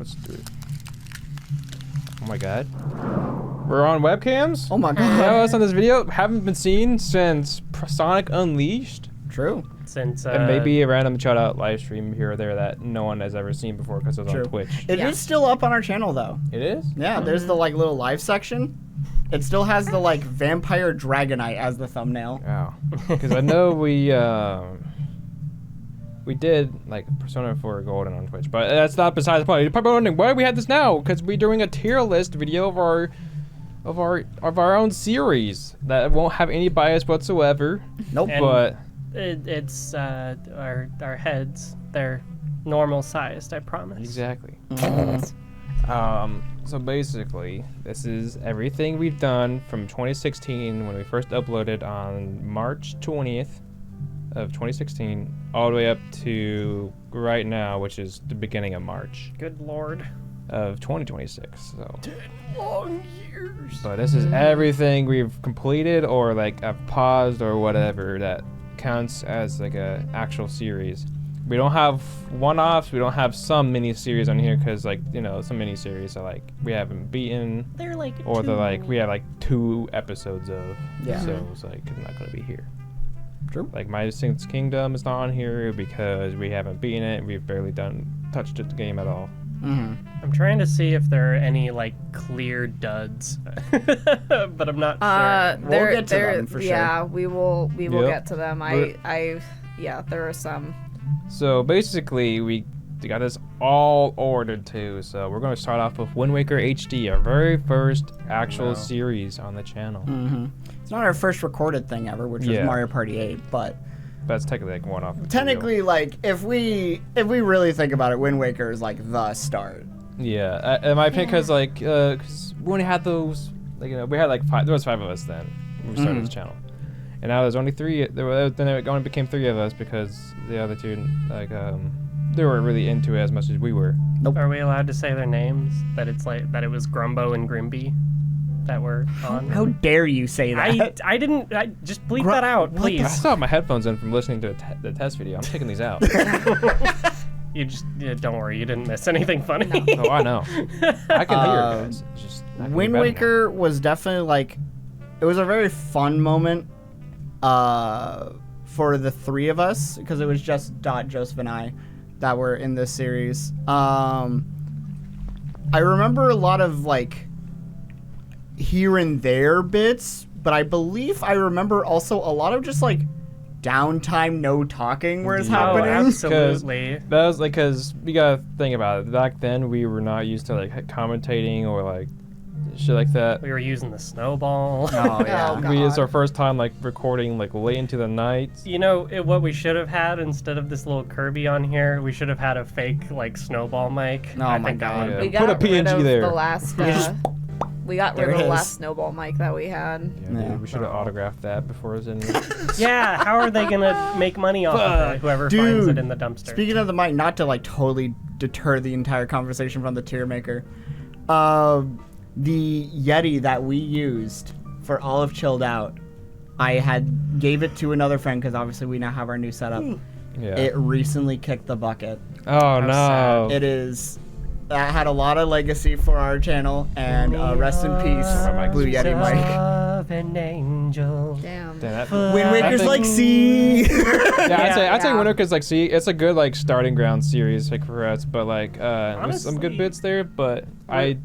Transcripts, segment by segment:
Let's do it. Oh my god. We're on webcams? Oh my god. You know us on this video? Haven't been seen since Sonic Unleashed. True. Since And maybe a random shout out live stream here or there that no one has ever seen before because it was on Twitch. It is still up on our channel though. It is? Yeah, there's the like little live section. It still has the like vampire dragonite as the thumbnail. Wow. Because I know we did like Persona 4 Golden on Twitch, but that's not besides the point. You're probably wondering why we had this now, because we're doing a tier list video of our own series that won't have any bias whatsoever. Nope. And but it's our heads. They're normal sized, I promise. exactly. So basically, this is everything we've done from 2016 when we first uploaded on March 20th of 2016 all the way up to right now, which is the beginning of March Good lord. of 2026. So 10 long years. so this is everything we've completed or like I've paused or whatever that counts as like a actual series. We don't have one-offs. We don't have some mini-series on here because, like, you know, some mini-series are like we haven't beaten, They're like or two. they're like we have like 2 episodes of. Yeah. So it's like it's not gonna be here. True. Like My Distinct Kingdom is not on here because we haven't beaten it. We've barely touched the game at all. I'm trying to see if there are any like clear duds, but I'm not sure. We'll get to them for sure. Yeah, we will Yep. get to them. Yeah, there are some. So basically, we got this all ordered too. So we're gonna start off with Wind Waker HD, our very first actual series on the channel. It's not our first recorded thing ever, which was Yeah. Mario Party 8, but That's technically like one off. technically, like if we really think about it, Wind Waker is like the start. Yeah, in my opinion, because like, cause we only had those, like, you know, we had like 5. There was 5 of us then when we started this channel, and now there's only 3. Then it only became 3 of us because the other 2, like, they weren't really into it as much as we were. Are we allowed to say their names? That it's like that it was Grumbo and Grimby that were on. How dare you say that? I didn't. I just bleep that out, I please. still have my headphones in from listening to the test video. I'm taking these out. You just don't worry. You didn't miss anything funny. Oh, I know. I can hear it, guys. It's just I can be Wind better Waker was definitely like, it was a very fun moment for the 3 of us because it was just Dot, Joseph, and I that were in this series. I remember a lot of like here and there bits, but I believe I remember also a lot of just like downtime, no talking where it's Yeah. Oh, happening. absolutely. That was like, because we gotta think about it. Back then, we were not used to like commentating or like shit like that. We were using the snowball. Oh yeah. Oh, It's God. our first time like recording like late into the night. You know what we should have had instead of this little Kirby on here? We should have had a fake like snowball mic. Oh I my think that God. would- Yeah. We Put a got rid PNG of there. the last. We got There rid of it the is. last snowball mic that we had. Yeah, Yeah. dude, we should have autographed that before it was in. Yeah, how are they gonna make money off of it? Whoever finds it in the dumpster. Speaking of the mic, not to like totally deter the entire conversation from the tier maker, the Yeti that we used for all of Chilled Out, I gave it to another friend because obviously we now have our new setup. Yeah. It recently kicked the bucket. Oh no. sad. It is. That had a lot of legacy for our channel, and rest in peace, my Blue Yeti mic. Of an angel. Damn. Damn, that, Wind Waker's thing- like, see. yeah, I'd say Yeah. Wind Waker's like, see, it's a good like starting ground series like for us, but like there's some good Honestly- bits there, but I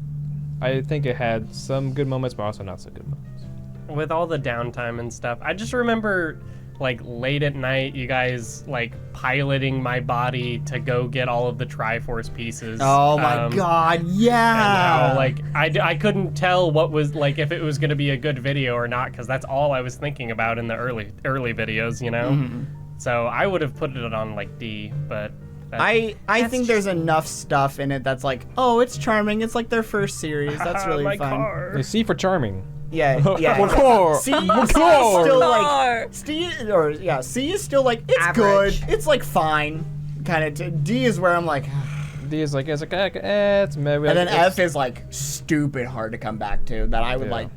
think it had some good moments, but also not so good moments. With all the downtime and stuff, I just remember like late at night, you guys like piloting my body to go get all of the Triforce pieces. Oh my God, And yeah. how, like I couldn't tell what was like if it was gonna be a good video or not because that's all I was thinking about in the early videos, you know. So I would have put it on like D, but I think there's enough stuff in it that's like, oh, it's charming. It's like their first series. That's really my fun. car. They C for charming. Yeah, yeah. Macaw. C is Macaw. still like C is still like it's Average. good. It's like fine, kind of. D is where I'm like, D is like it's like it's maybe. and then F is like stupid hard to come back to. That I would Yeah. like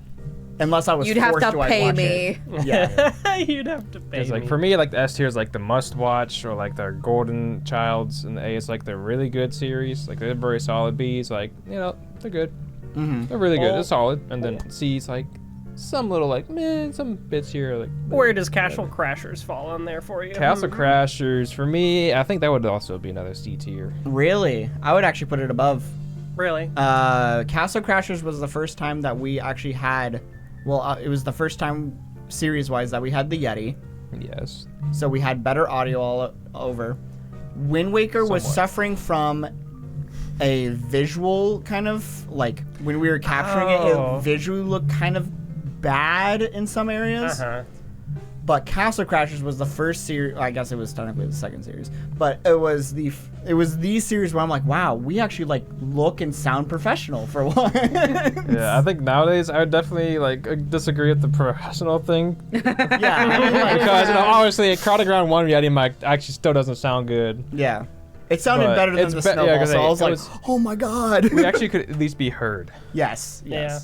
unless I was You'd have forced to I'd pay watch me. it. Yeah. You'd have to pay It's like me. for me, like the S tier is like the must watch, or like the Golden Childs, and the A is like the really good series. Like they're very solid. B is like, you know, they're good. Mm-hmm. They're really good. Well, They're solid. And then C is like some little like meh, some bits here like. Where does Castle Crashers fall on there for you? Castle Crashers for me, I think that would also be another C tier. Really? I would actually put it above. Really? Castle Crashers was the first time that we actually had. Well, it was the first time series-wise that we had the Yeti. Yes. So we had better audio all over. Wind Waker was Somewhat. suffering from a visual kind of like when we were capturing Oh. it visually looked kind of bad in some areas. Uh-huh. But Castle Crashers was the first series. I guess it was technically the second series, but it was the series where I'm like, wow, we actually like look and sound professional for once. Yeah, I think nowadays I would definitely like disagree with the professional thing Yeah, I mean, like, because you know obviously a Crowded Ground 1 Yeti mic actually still doesn't sound good. yeah, it sounded But better than it's the be- yeah, Snowball. 'cause So I it was like, was- oh my god. We actually could at least be heard. yes. Yeah.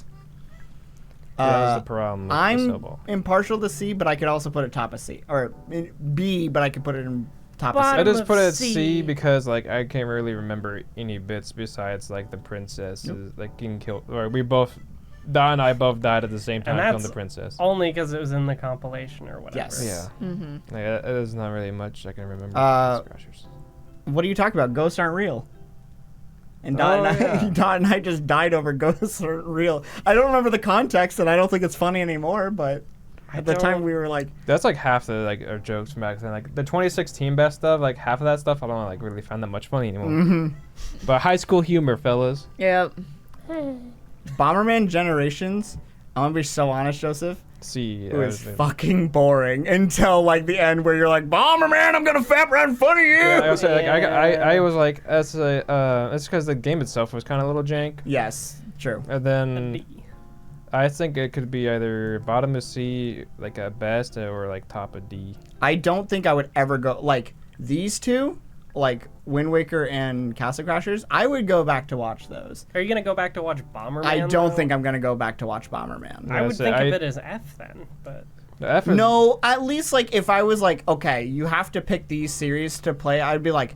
That's the problem with the I'm Snowball. impartial to C, but I could also put it top of C, or in B, but I could put it in top of I C. Bottom just of put it at C. C because like I can't really remember any bits besides like the princess is like getting killed. Or we both, Dot and I both died at the same time from that's the princess. Only because it was in the compilation or whatever. Yes. Yeah, Mm-hmm. like, there's not really much I can remember. Uh, from Crashers. What are you talking about? Ghosts aren't real. And Oh, Dot and I just died over ghosts aren't real. I don't remember the context, and I don't think it's funny anymore. But at the time, we were like, That's like half the like our jokes from back then. Like the 2016 best stuff, like half of that stuff I don't like really find that much funny anymore. mm-hmm. But high school humor, fellas. Yep. Bomberman Generations. I'm gonna be so honest, Joseph. See, It was fucking boring until like the end, where you're like, Bomberman, I'm gonna fap right in front of you. Yeah, I was like, Yeah. I was like, that's because the game itself was kind of a little jank, Yes, true. and then I think it could be either bottom of C, like at best, or like top of D. I don't think I would ever go like these two, like Wind Waker and Castle Crashers. I would go back to watch those. Are you gonna go back to watch Bomberman? I don't though? think I'm gonna go back to watch Bomberman. I would so think I- of it as F then, but The F is, No, at least like if I was like, okay, you have to pick these series to play, I'd be like,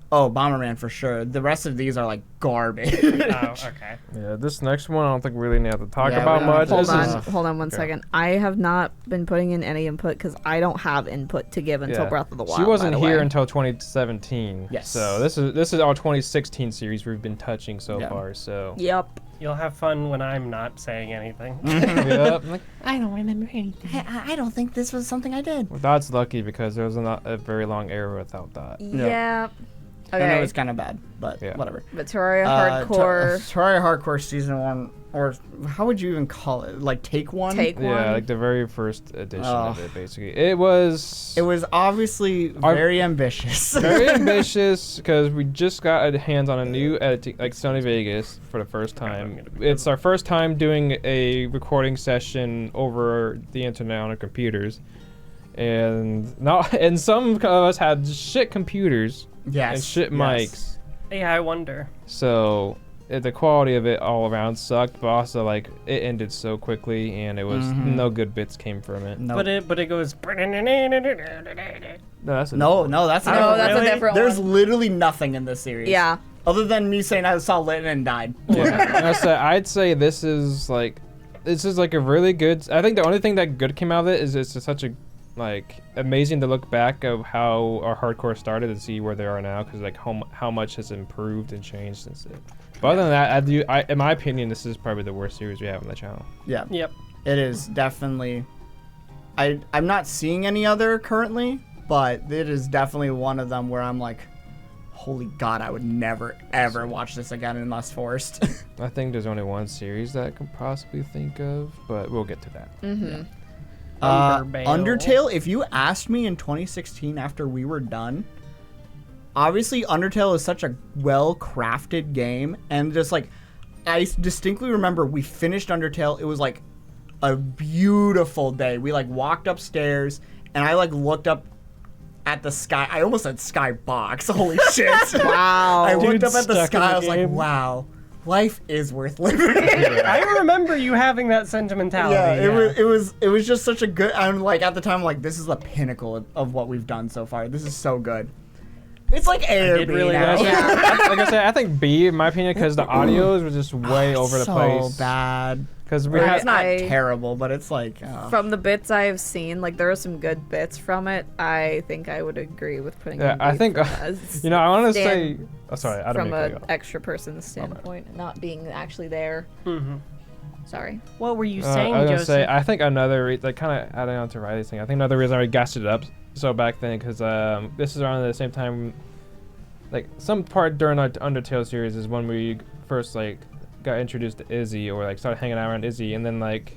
oh, Bomberman for sure. The rest of these are like garbage. oh, okay. Yeah, this next one I don't think we really need to talk Yeah, about we don't much. have to- Hold This on, is- hold on one okay. second. I have not been putting in any input because I don't have input to give until Yeah. Breath of the Wild. She wasn't by the here way. until 2017. Yes. So this is our 2016 series we've been touching so Yeah. far. So. Yep. You'll have fun when I'm not saying anything. Yep. Like, I don't remember anything. I don't think this was something I did. well, Dot's lucky because there was not a very long era without Dot. Yeah. I know Okay. it's kind of bad, but Yeah. whatever. But Terraria Hardcore Terraria Hardcore Season 1, or how would you even call it? Like Take 1? Take Yeah, One. like the very first edition of Oh. it, basically. It was It was obviously Our- very ambitious. very ambitious because we just got our hands on a new editing, like Sony Vegas, for the first time. It's our first time doing a recording session over the internet on our computers, and some of us had shit computers Yes. and shit yes. mics, Yeah, I wonder. so the quality of it all around sucked. But also, like, it ended so quickly, and it was no good bits came from it. No, But it goes. No, that's a no, different no, that's Oh, not No, that's really? a different There's one. literally nothing in this series. Yeah. Other than me saying I saw Litton and died. Yeah, I'd say this is like a really good. I think the only thing that good came out of it is it's just such a like amazing to look back of how our hardcore started and see where they are now, because like how much has improved and changed since it. But other than that, in my opinion, this is probably the worst series we have on the channel. Yeah. Yep. It is definitely. I'm not seeing any other currently, but it is definitely one of them where I'm like, holy God, I would never ever watch this again unless forced. I think there's only one series that I can possibly think of, but we'll get to that. Mm-hmm. Undertale. Undertale, if you asked me in 2016 after we were done, obviously Undertale is such a well-crafted game, and just like, I distinctly remember we finished Undertale, it was like a beautiful day. We like walked upstairs, and I like looked up at the sky. I almost said skybox. Holy shit. Wow. I looked Dude's up at the stuck in sky, the I was like, game. wow. life is worth living. I remember you having that sentimentality. Yeah, it was just such a good. I'm like at the time like this is the pinnacle of what we've done so far. This is so good. It's like air did really now. nice. Like I said, I think B, in my opinion, because the audios were just way over the place. So bad. Because we Or had it's not I- terrible, but it's like From the bits I've seen, like there are some good bits from it. I think I would agree with putting. Yeah, in I B think, from as you know, I want to stand- say. Oh, sorry, I don't from mean to an cut you off. extra person's standpoint, not being actually there. Mhm. Sorry. What were you I saying, was gonna Joseph? say, I think another, like, kind of adding on to Riley's thing. I think another reason I gassed it up so back then, because this is around the same time, like, some part during our Undertale series is when we first, like, got introduced to Izzy, or, like, started hanging out around Izzy, and then, like,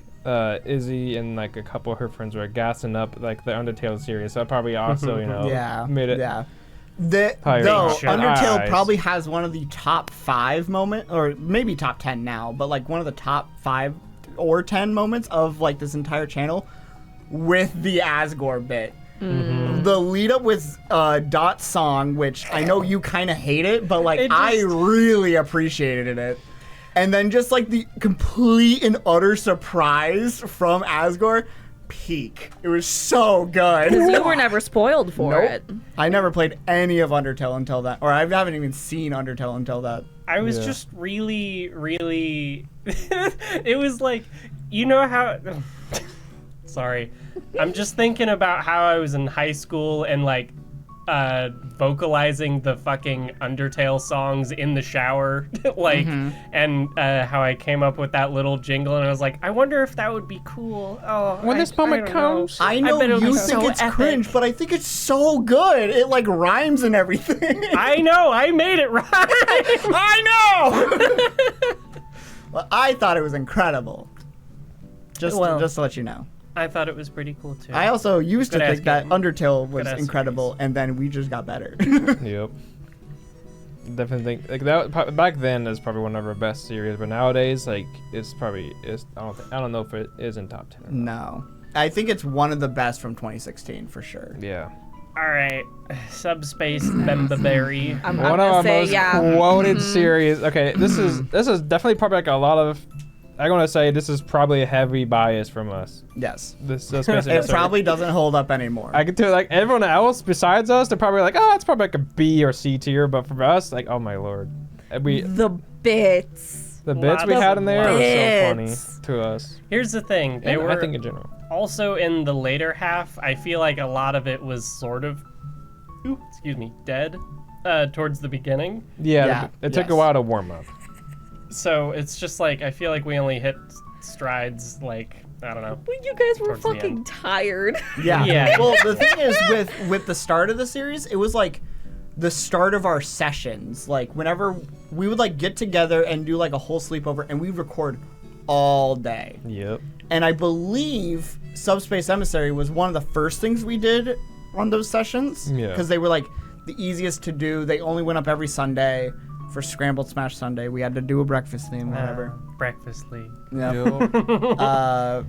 Izzy and, like, a couple of her friends were gassing up, like, the Undertale series, so that probably also, you know, yeah, made it. yeah. Higher Though in our Undertale eyes. probably has one of the top 5 moment, or maybe top 10 now, but like one of the top 5 or 10 moments of like this entire channel with the Asgore bit. The lead up with Dot's song, which I know you kind of hate it, but like I really appreciated it. And then just like the complete and utter surprise from Asgore, peak. It was so good. You were never spoiled for Nope. it. I never played any of Undertale until that, or I haven't even seen Undertale until that. I was Yeah. just really, really. It was like, you know how. Sorry. I'm just thinking about how I was in high school and like vocalizing the fucking Undertale songs in the shower, like, and how I came up with that little jingle, and I was like, I wonder if that would be cool. Oh, When this moment don't know. comes, I know bet it'll you be think so it's epic. cringe, but I think it's so good. It like rhymes and everything. I know, I made it right. I know. Well, I thought it was incredible. Just to let you know. I thought it was pretty cool too. I also used to Good think ass that game. Undertale was Good ass incredible, and then we just got better. Yep. Definitely think like that back then is probably one of our best series, but nowadays like it's probably I don't know if it is in top 10. Or not. No, I think it's one of the best from 2016 for sure. Yeah. All right, Subspace Bembaberry. I'm One of gonna our say most yeah. quoted series. Okay, this is definitely probably like a lot of. I'm gonna say this is probably a heavy bias from us. Yes. This It probably doesn't hold up anymore. I can tell like everyone else besides us, they're probably like, oh, it's probably like a B or C tier, but for us, like, oh my lord, The bits. the bits we Lots had of in there were so bits. funny to us. Here's the thing: they And were I think in general. also in the later half. I feel like a lot of it was sort of, dead towards the beginning. Yeah, it took a yes. while to warm up. So it's just like I feel like we only hit strides like I don't know. Well, you guys were Towards the fucking end. tired. Yeah. Yeah. Well, the thing is with the start of the series, it was like the start of our sessions. Like whenever we would like get together and do like a whole sleepover, and we'd record all day. Yep. And I believe Subspace Emissary was one of the first things we did on those sessions. Yeah. Because they were like the easiest to do. They only went up every Sunday. For Scrambled Smash Sunday, we had to do a breakfast theme, whatever. Breakfast League. Yeah.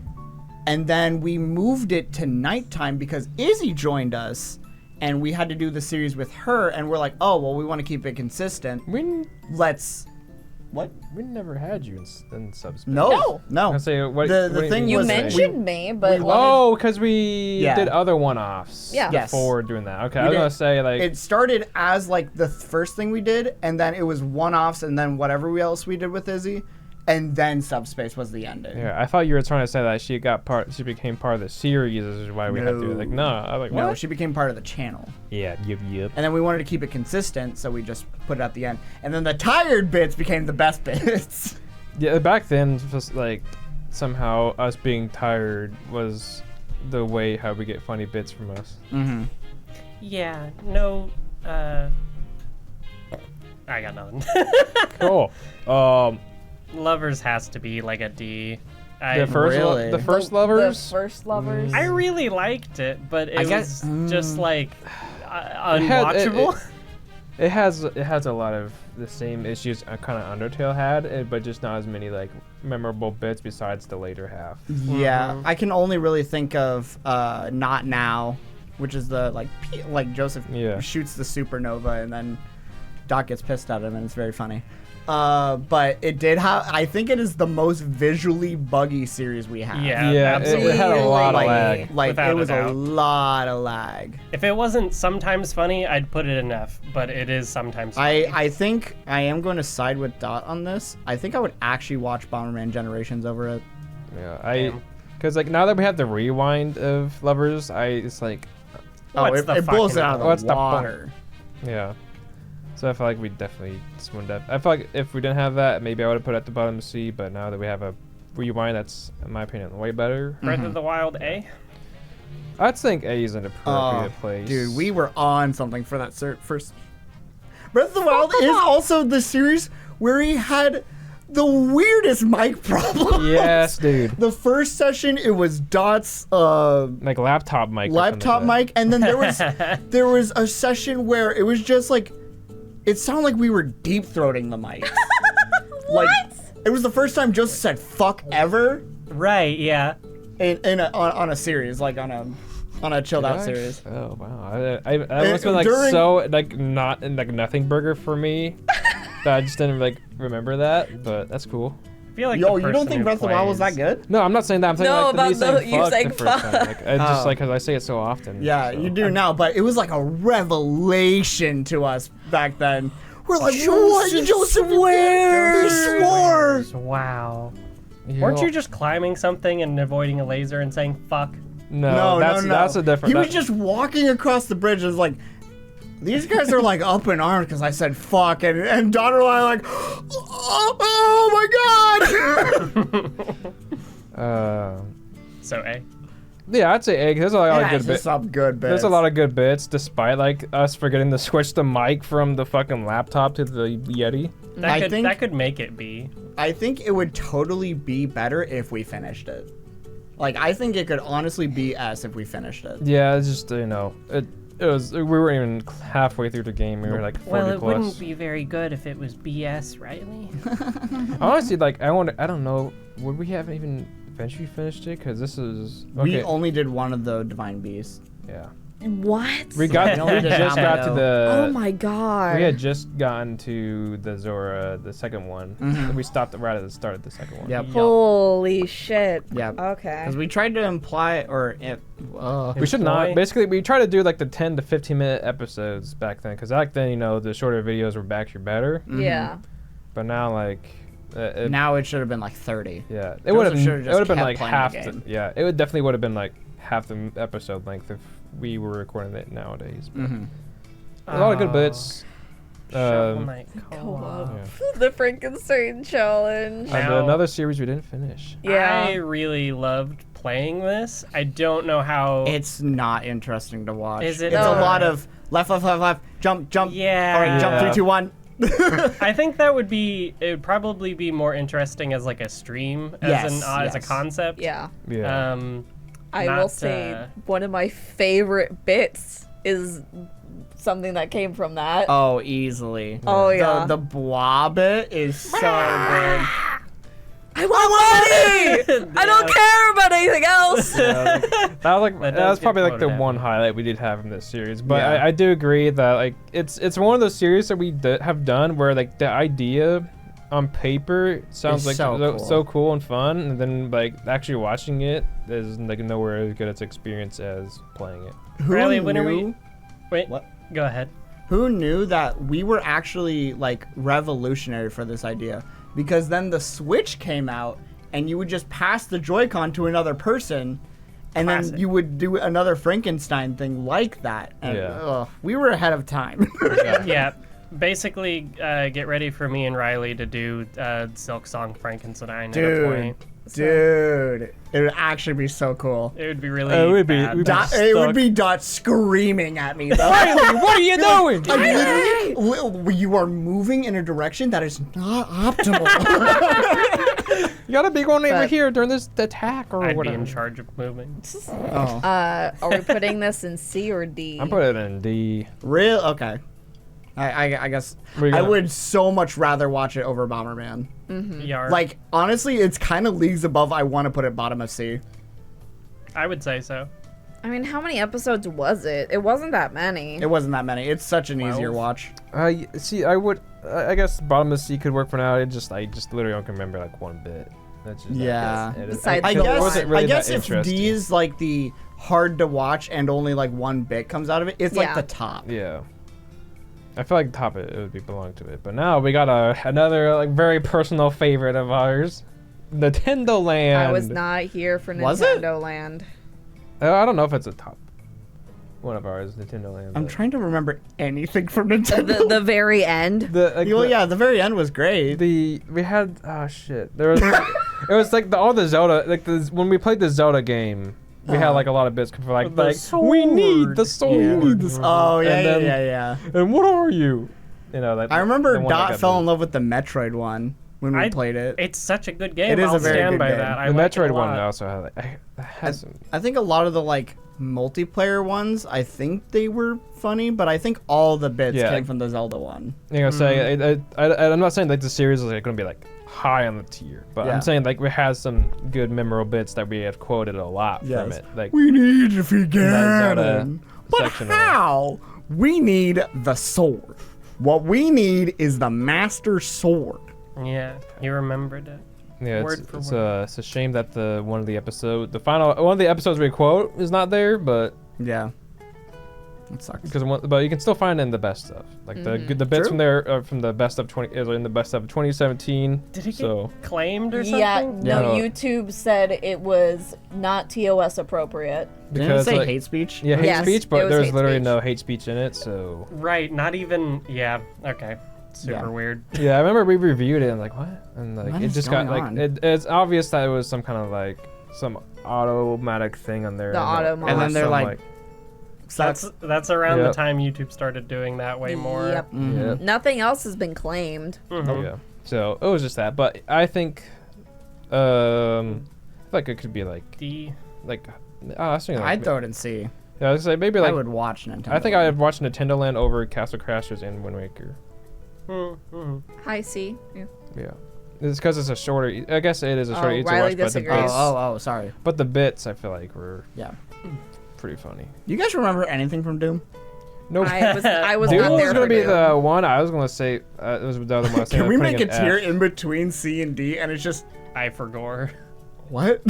And then we moved it to nighttime because Izzy joined us, and we had to do the series with her. And we're like, oh well, we want to keep it consistent. Let's. What? We never had you in Subspace. No. I say what The what do thing You was mentioned me, but Oh, because we Yeah. did other one-offs Yeah. Yes. before doing that. Okay, We I was did- gonna say like It started as like the first thing we did, and then it was one-offs, and then whatever else we did with Izzy, and then Subspace was the ending. yeah. I thought you were trying to say that she became part of the series. This is why we had to do it. Like no, I was like No, what? she became part of the channel. Yeah, yep. And then we wanted to keep it consistent, so we just put it at the end. And then the tired bits became the best bits. Yeah, back then, just like somehow us being tired was the way how we get funny bits from us. Mm-hmm. Yeah. No. I got nothing. Cool. Lovers has to be like a D. The first, Really? the first the lovers. first lovers. I really liked it, but it I guess- was just like It had- unwatchable. It has a lot of the same issues kind of Undertale had, but just not as many like memorable bits besides the later half. Yeah, I can only really think of Not Now, which is the like Joseph Yeah. shoots the supernova and then Doc gets pissed at him and it's very funny. But it did have. I think it is the most visually buggy series we have. Yeah, Yeah, absolutely. it had a lot of lag. Like Without it a was a doubt. lot of lag. If it wasn't sometimes funny, I'd put it in F, but it is sometimes funny. I think I am going to side with Dot on this. I think I would actually watch Bomberman Generations over it. Yeah, because like now that we have the rewind of Lovers, it's like, What's the it blows it fucking out of What's the the water. yeah. So I feel like we definitely swooned up. I feel like if we didn't have that, maybe I would have put it at the bottom of C. But now that we have a rewind, that's in my opinion way better. Breath of the Wild A? I'd think A is an appropriate place. Dude, we were on something for that first. Breath of the Wild is also the series where he had the weirdest mic problem. Yes, dude. The first session, it was Dot's Like laptop mic. or laptop something like mic, and then there was a session where it was just like, it sounded like we were deep throating the mic. Like, it was the first time Joseph said "fuck" ever Right, yeah. on a series, like on a chilled out that. series. Oh wow, I must have been like during- so like not like nothing burger for me. That I just didn't like remember that, but that's cool. I feel like Yo, the you don't person think who Breath of the Wild was that plays- good? No, I'm not saying that. I'm saying No, like me about saying you fuck saying the first fuck. time. Like, I just Oh. like because I say it so often. Yeah, so. you do now, but it was like a revelation to us back then. We're like, what? Joseph swears. He swore. Wow. You Weren't know- you just climbing something and avoiding a laser and saying fuck? No, that's a different. He was that- just walking across the bridge and was like, these guys are like up in arms because I said fuck, and Don and I are like, oh my god. So A. Yeah, I'd say egg. There's a lot of Yeah, good it's bits. just some good bits. There's a lot of good bits, despite like us forgetting to switch the mic from the fucking laptop to the Yeti. That could make it B. I think it would totally be better if we finished it. Like, I think it could honestly be S if we finished it. Yeah, it's just it was we weren't even halfway through the game. We were like 40 Well, it plus. wouldn't be very good if it was BS, Riley. Honestly, like I don't know. Would we have even eventually finished it? Because this is okay. We only did one of the Divine Beasts. yeah. What? We got only we did just got to Amado. the. Oh my god. We had just gotten to the Zora, the second one. We stopped right at the start of the second one. Yep. Holy shit. Yep. Okay. Because we tried to imply, or We should not. Employ- Basically, we try to do like the 10 to 15 minute episodes back then, because back then, the shorter videos were actually better. Yeah. But now, like, now it should have been like 30. yeah, it would have should've just been kept like playing the half. game. Yeah, it would definitely would have been like half the episode length if we were recording it nowadays. But a lot of good bits. Shovel Um, Knight Co-op. yeah. The Frankenstein challenge. And Now- another series we didn't finish. Yeah. I really loved playing this. I don't know how. It's not interesting to watch. Is it It's not? a lot of left, jump. Yeah. All right, jump, Yeah. 3, 2, 1. I think it would probably be more interesting as like a stream as as a Yes. concept. Yeah. Yeah. I will Not, say one of my favorite bits is something that came from that. Oh, easily. Oh, yeah. The blob bit is so good. I want money! I don't care about anything else! That was like That that was does probably get like the quoted one at me. highlight we did have in this series. But Yeah. I do agree that like it's one of those series that we have done where like the idea on paper sounds It's like so cool. so cool and fun, and then like actually watching it is like nowhere as good as experience as playing it. Who Riley, when are we? knew- Wait. What? Go ahead. Who knew that we were actually like revolutionary for this idea? Because then the Switch came out, and you would just pass the Joy-Con to another person, and Classic. then you would do another Frankenstein thing like that. And, Yeah. we were ahead of time. Yeah. Basically, get ready for me and Riley to do Silk Song Frankenstein at a point. Dude, it would actually be so cool. It would be really. It would be- bad. it would be- It would be Dot screaming at me. Though. What are you doing? I literally, you are moving in a direction that is not optimal. You gotta be going over But- here during this attack or I'd be whatever. in charge of moving. Oh, Are we putting this in C or D? I'm putting it in D. real? Okay. I guess What are you I gonna- would so much rather watch it over Bomberman. Yar. Like, honestly, it's kind of leagues above. I want to put it bottom of C. I would say so. I mean, how many episodes was it? It wasn't that many. It wasn't that many. It's such an easier 12. watch. See, I guess bottom of the sea could work for now. I just literally don't remember like one bit. That's just Yeah. Besides I the guess, wasn't really I guess that if interesting. D's like the hard to watch and only like one bit comes out of it, it's like Yeah. the top. Yeah. I feel like top it would be belong to it, but now we got another like very personal favorite of ours, Nintendo Land. I was not here for Was it? Nintendo Land. I don't know if it's a top one of ours, Nintendo Land. I'm but- trying to remember anything from Nintendo. The very end. The like, Well, yeah, the very end was great. we had shit. There was it was like all the Zelda when we played the Zelda game. We had like a lot of bits for like we need the sword. Yeah. We need the Oh, yeah, And yeah, then- yeah, yeah. And what are you? You know that. I remember the one that Dot got fell the- in love with the Metroid one when we played it. It's such a good game. It is I'll a very stand good by game. that. I The like it a Metroid one lot. also had has some. I think a lot of the like multiplayer ones, I think they were funny, but I think all the bits Yeah, came like- from the Zelda one. You know, say I'm not saying like the series is like going to be like high on the tier, but Yeah. I'm saying like we had some good memorable bits that we have quoted a lot from it. Like We need to forget That Zelda him. But section of it. how? We need the sword. What we need is the Master Sword. Yeah, you remembered it. yeah, Word for it's word. it's a shame that one of the episodes we quote is not there, but Yeah. It sucks. but you can still find it in the best stuff. Like the bits True. from there are from the best of 20 is in the best of 2017. Did it get so claimed or something? Yeah, no, Yeah. YouTube said it was not TOS appropriate. Didn't it because say like, hate speech? yeah, hate Yes, speech, it but was there's hate literally speech. no hate speech in it. So Right, not even. Yeah, okay. Super Yeah. weird. yeah, I remember we reviewed it and like what, and like What it is just got going like on? it's obvious that it was some kind of like some automatic thing on there. The auto And then they're some, like, Sucks. That's around Yep. the time YouTube started doing that way more. Yep. Mhm. Yep. Nothing else has been claimed. Mhm. Yeah. So it was just that, but I think, I feel like it could be like D. I was thinking like, I'd throw it in C. yeah, I was say maybe like I would watch Nintendo. I think I'd watch Nintendo Land over Castle Crashers and Wind Waker. Mm-hmm. High C. Yeah. Yeah. It's because it's a shorter. I guess it is a shorter Oh, easy to Riley watch, but disagrees. Sorry. but the bits I feel like were Yeah. pretty funny. You guys remember anything from Doom? Nope. I was Doom not was there gonna for be Doom. the one I was gonna say. It was the other one. I was Can thinking we of make a putting an tier F. in between C and D and it's just I forgot. what?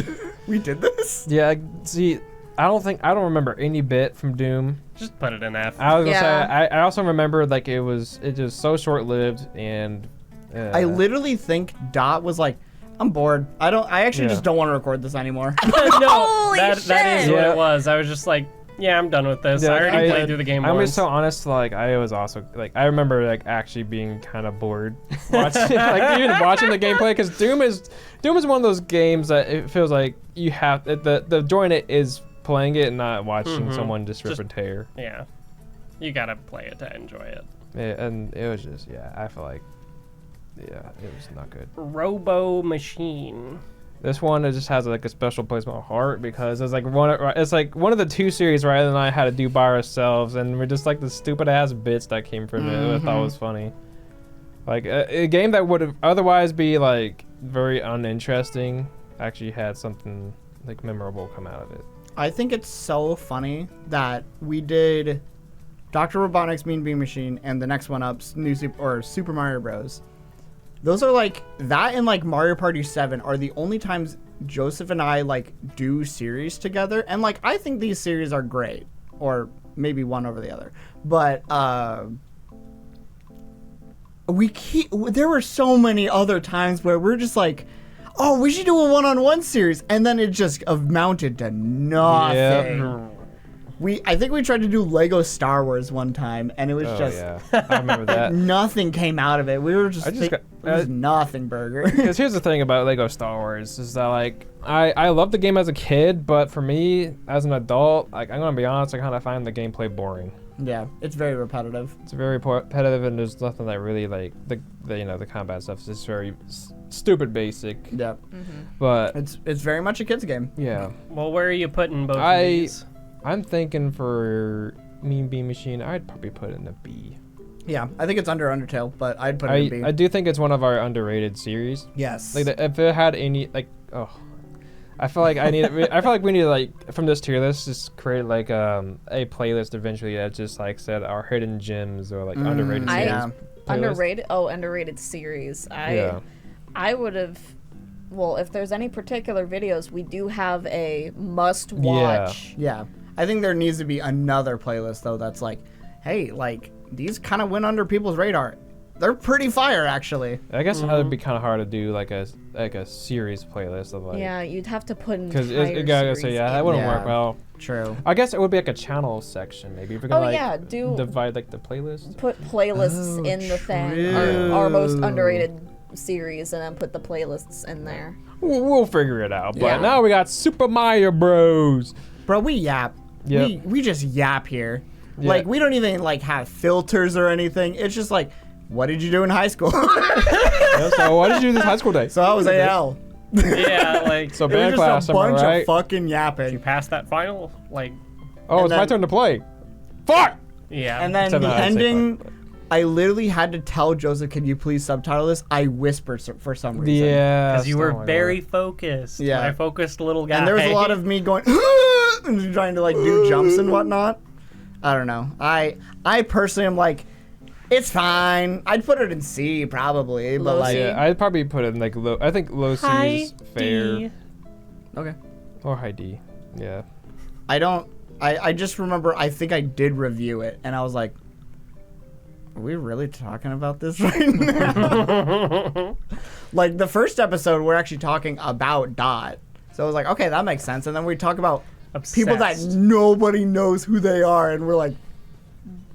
We did this? Yeah. See, I don't remember any bit from Doom. Just put it in F. I was gonna Yeah. say I also remember like it just so short lived and. I literally think Dot was like, I'm bored. I actually Yeah. just don't want to record this anymore. No, Holy that is shit. what Yeah. it was. I was just like, yeah, I'm done with this. Yeah, I already I- played through the game I'm once. just so honest. Like I was also like I remember like actually being kind of bored watching like even watching the gameplay because Doom is one of those games that it feels like you have the joy in it is playing it and not watching Mhm. someone just rip Just- and tear. Yeah, you gotta play it to enjoy it. Yeah, and it was just I feel like it was not good. Robo Machine. This one it just has like a special place in my heart because it's like one of the two series Riley and I had to do by ourselves and we're just like the stupid ass bits that came from it I thought was funny. Like a game that would have otherwise be like very uninteresting actually had something like memorable come out of it. I think it's so funny that we did Dr. Robotnik's Mean Bean Machine and the next one up, Super Mario Bros. Those are like that and like Mario Party 7 are the only times Joseph and I like do series together, and like I think these series are great, or maybe one over the other, but there were so many other times where we're just like, oh, we should do a one-on-one series, and then it just amounted to nothing. I think we tried to do Lego Star Wars one time, and it was just I remember that. nothing came out of it. We were just, got- it was nothing burger. Because here's the thing about Lego Star Wars is that like I loved the game as a kid, but for me as an adult, like I'm gonna be honest, I kind of find the gameplay boring. Yeah, it's very repetitive. It's very repetitive, and there's nothing that really like the combat stuff is just very stupid basic. Yeah, But it's very much a kids game. yeah, Well, where are you putting both of I- these? I'm thinking for Mean Bean Machine, I'd probably put it in a B. Yeah, I think it's under Undertale, but I'd put it in B. I do think it's one of our underrated series. Yes. Like if it had any I feel like I feel like we need to like from this tier list just create like a playlist eventually that just like said our hidden gems or like underrated series. Yeah. playlist. Underrated series. I would have. Well, if there's any particular videos, we do have a must watch. Yeah. I think there needs to be another playlist though that's like, hey, like these kind of went under people's radar. They're pretty fire actually. I guess it'd be kind of hard to do like a series playlist of like. Yeah, you'd have to put Because entire gotta series say that in. wouldn't Yeah. work well. True. I guess it would be like a channel section maybe if we're gonna Oh, like yeah, do- divide like the playlist. Put playlists in the thing. true. Our most underrated series, and then put the playlists in there. We'll figure it out. But Yeah. now we got Super Mario Bros. Bro, we yap. Yep. We just yap here. Yeah. Like we don't even like have filters or anything. It's just like, what did you do in high school? Yeah, so what did you do this high school day? So I was AL. Yeah, like So It was band just class, a am I bunch right? of fucking yapping. past that final, like, Oh, and it's my then- turn to play. Fuck! yeah. And then Except the I had to say ending, fuck, I literally had to tell Joseph, "Can you please subtitle this?" I whispered for some reason. Yeah. because you were oh my very God. focused. Yeah. I focused little guy. And there was a lot of me going and trying to like do jumps and whatnot. I don't know. I personally am like, it's fine. I'd put it in C probably, but Low like, C. Yeah, I'd probably put it in like low. I think low C High is fair. D. okay. Or high D. Yeah. I don't. I just remember. I think I did review it, and I was like, "Are we really talking about this right now?" Like the first episode, we're actually talking about Dot, so I was like, "Okay, that makes sense." And then we talk about people that Obsessed. nobody knows who they are, and we're like,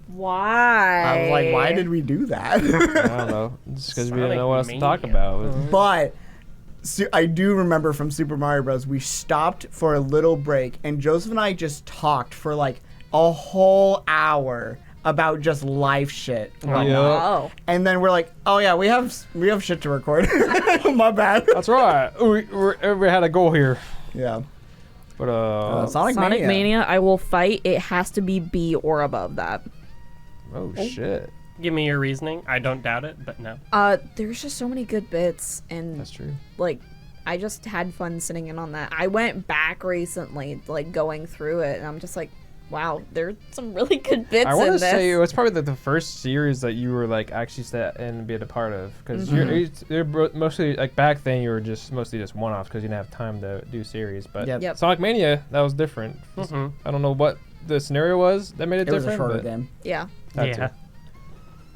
Why? I was like, "Why did we do that?" I don't know. Just because we didn't Sonic know what else to talk Mania. about. But I do remember from Super Mario Bros. We stopped for a little break, and Joseph and I just talked for like a whole hour about just life shit. Yeah. Oh. And then we're like, oh yeah, we have shit to record. My bad. That's right. We had a goal here. Yeah. But Sonic Mania. Mania. I will fight. It has to be B or above that. oh shit. Give me your reasoning. I don't doubt it, but no. There's just so many good bits, and That's true. like, I just had fun sitting in on that. I went back recently, like going through it, and I'm just like, wow, there's some really good bits I in want to this. say it was probably the first series that you were like actually sat and be a part of because you're mostly like back then you were just mostly just one-offs because you didn't have time to do series. But Yep. Yep. Sonic Mania, that was different. I don't know what the scenario was that made it It was different. a shorter but game. Yeah. that Yeah. too.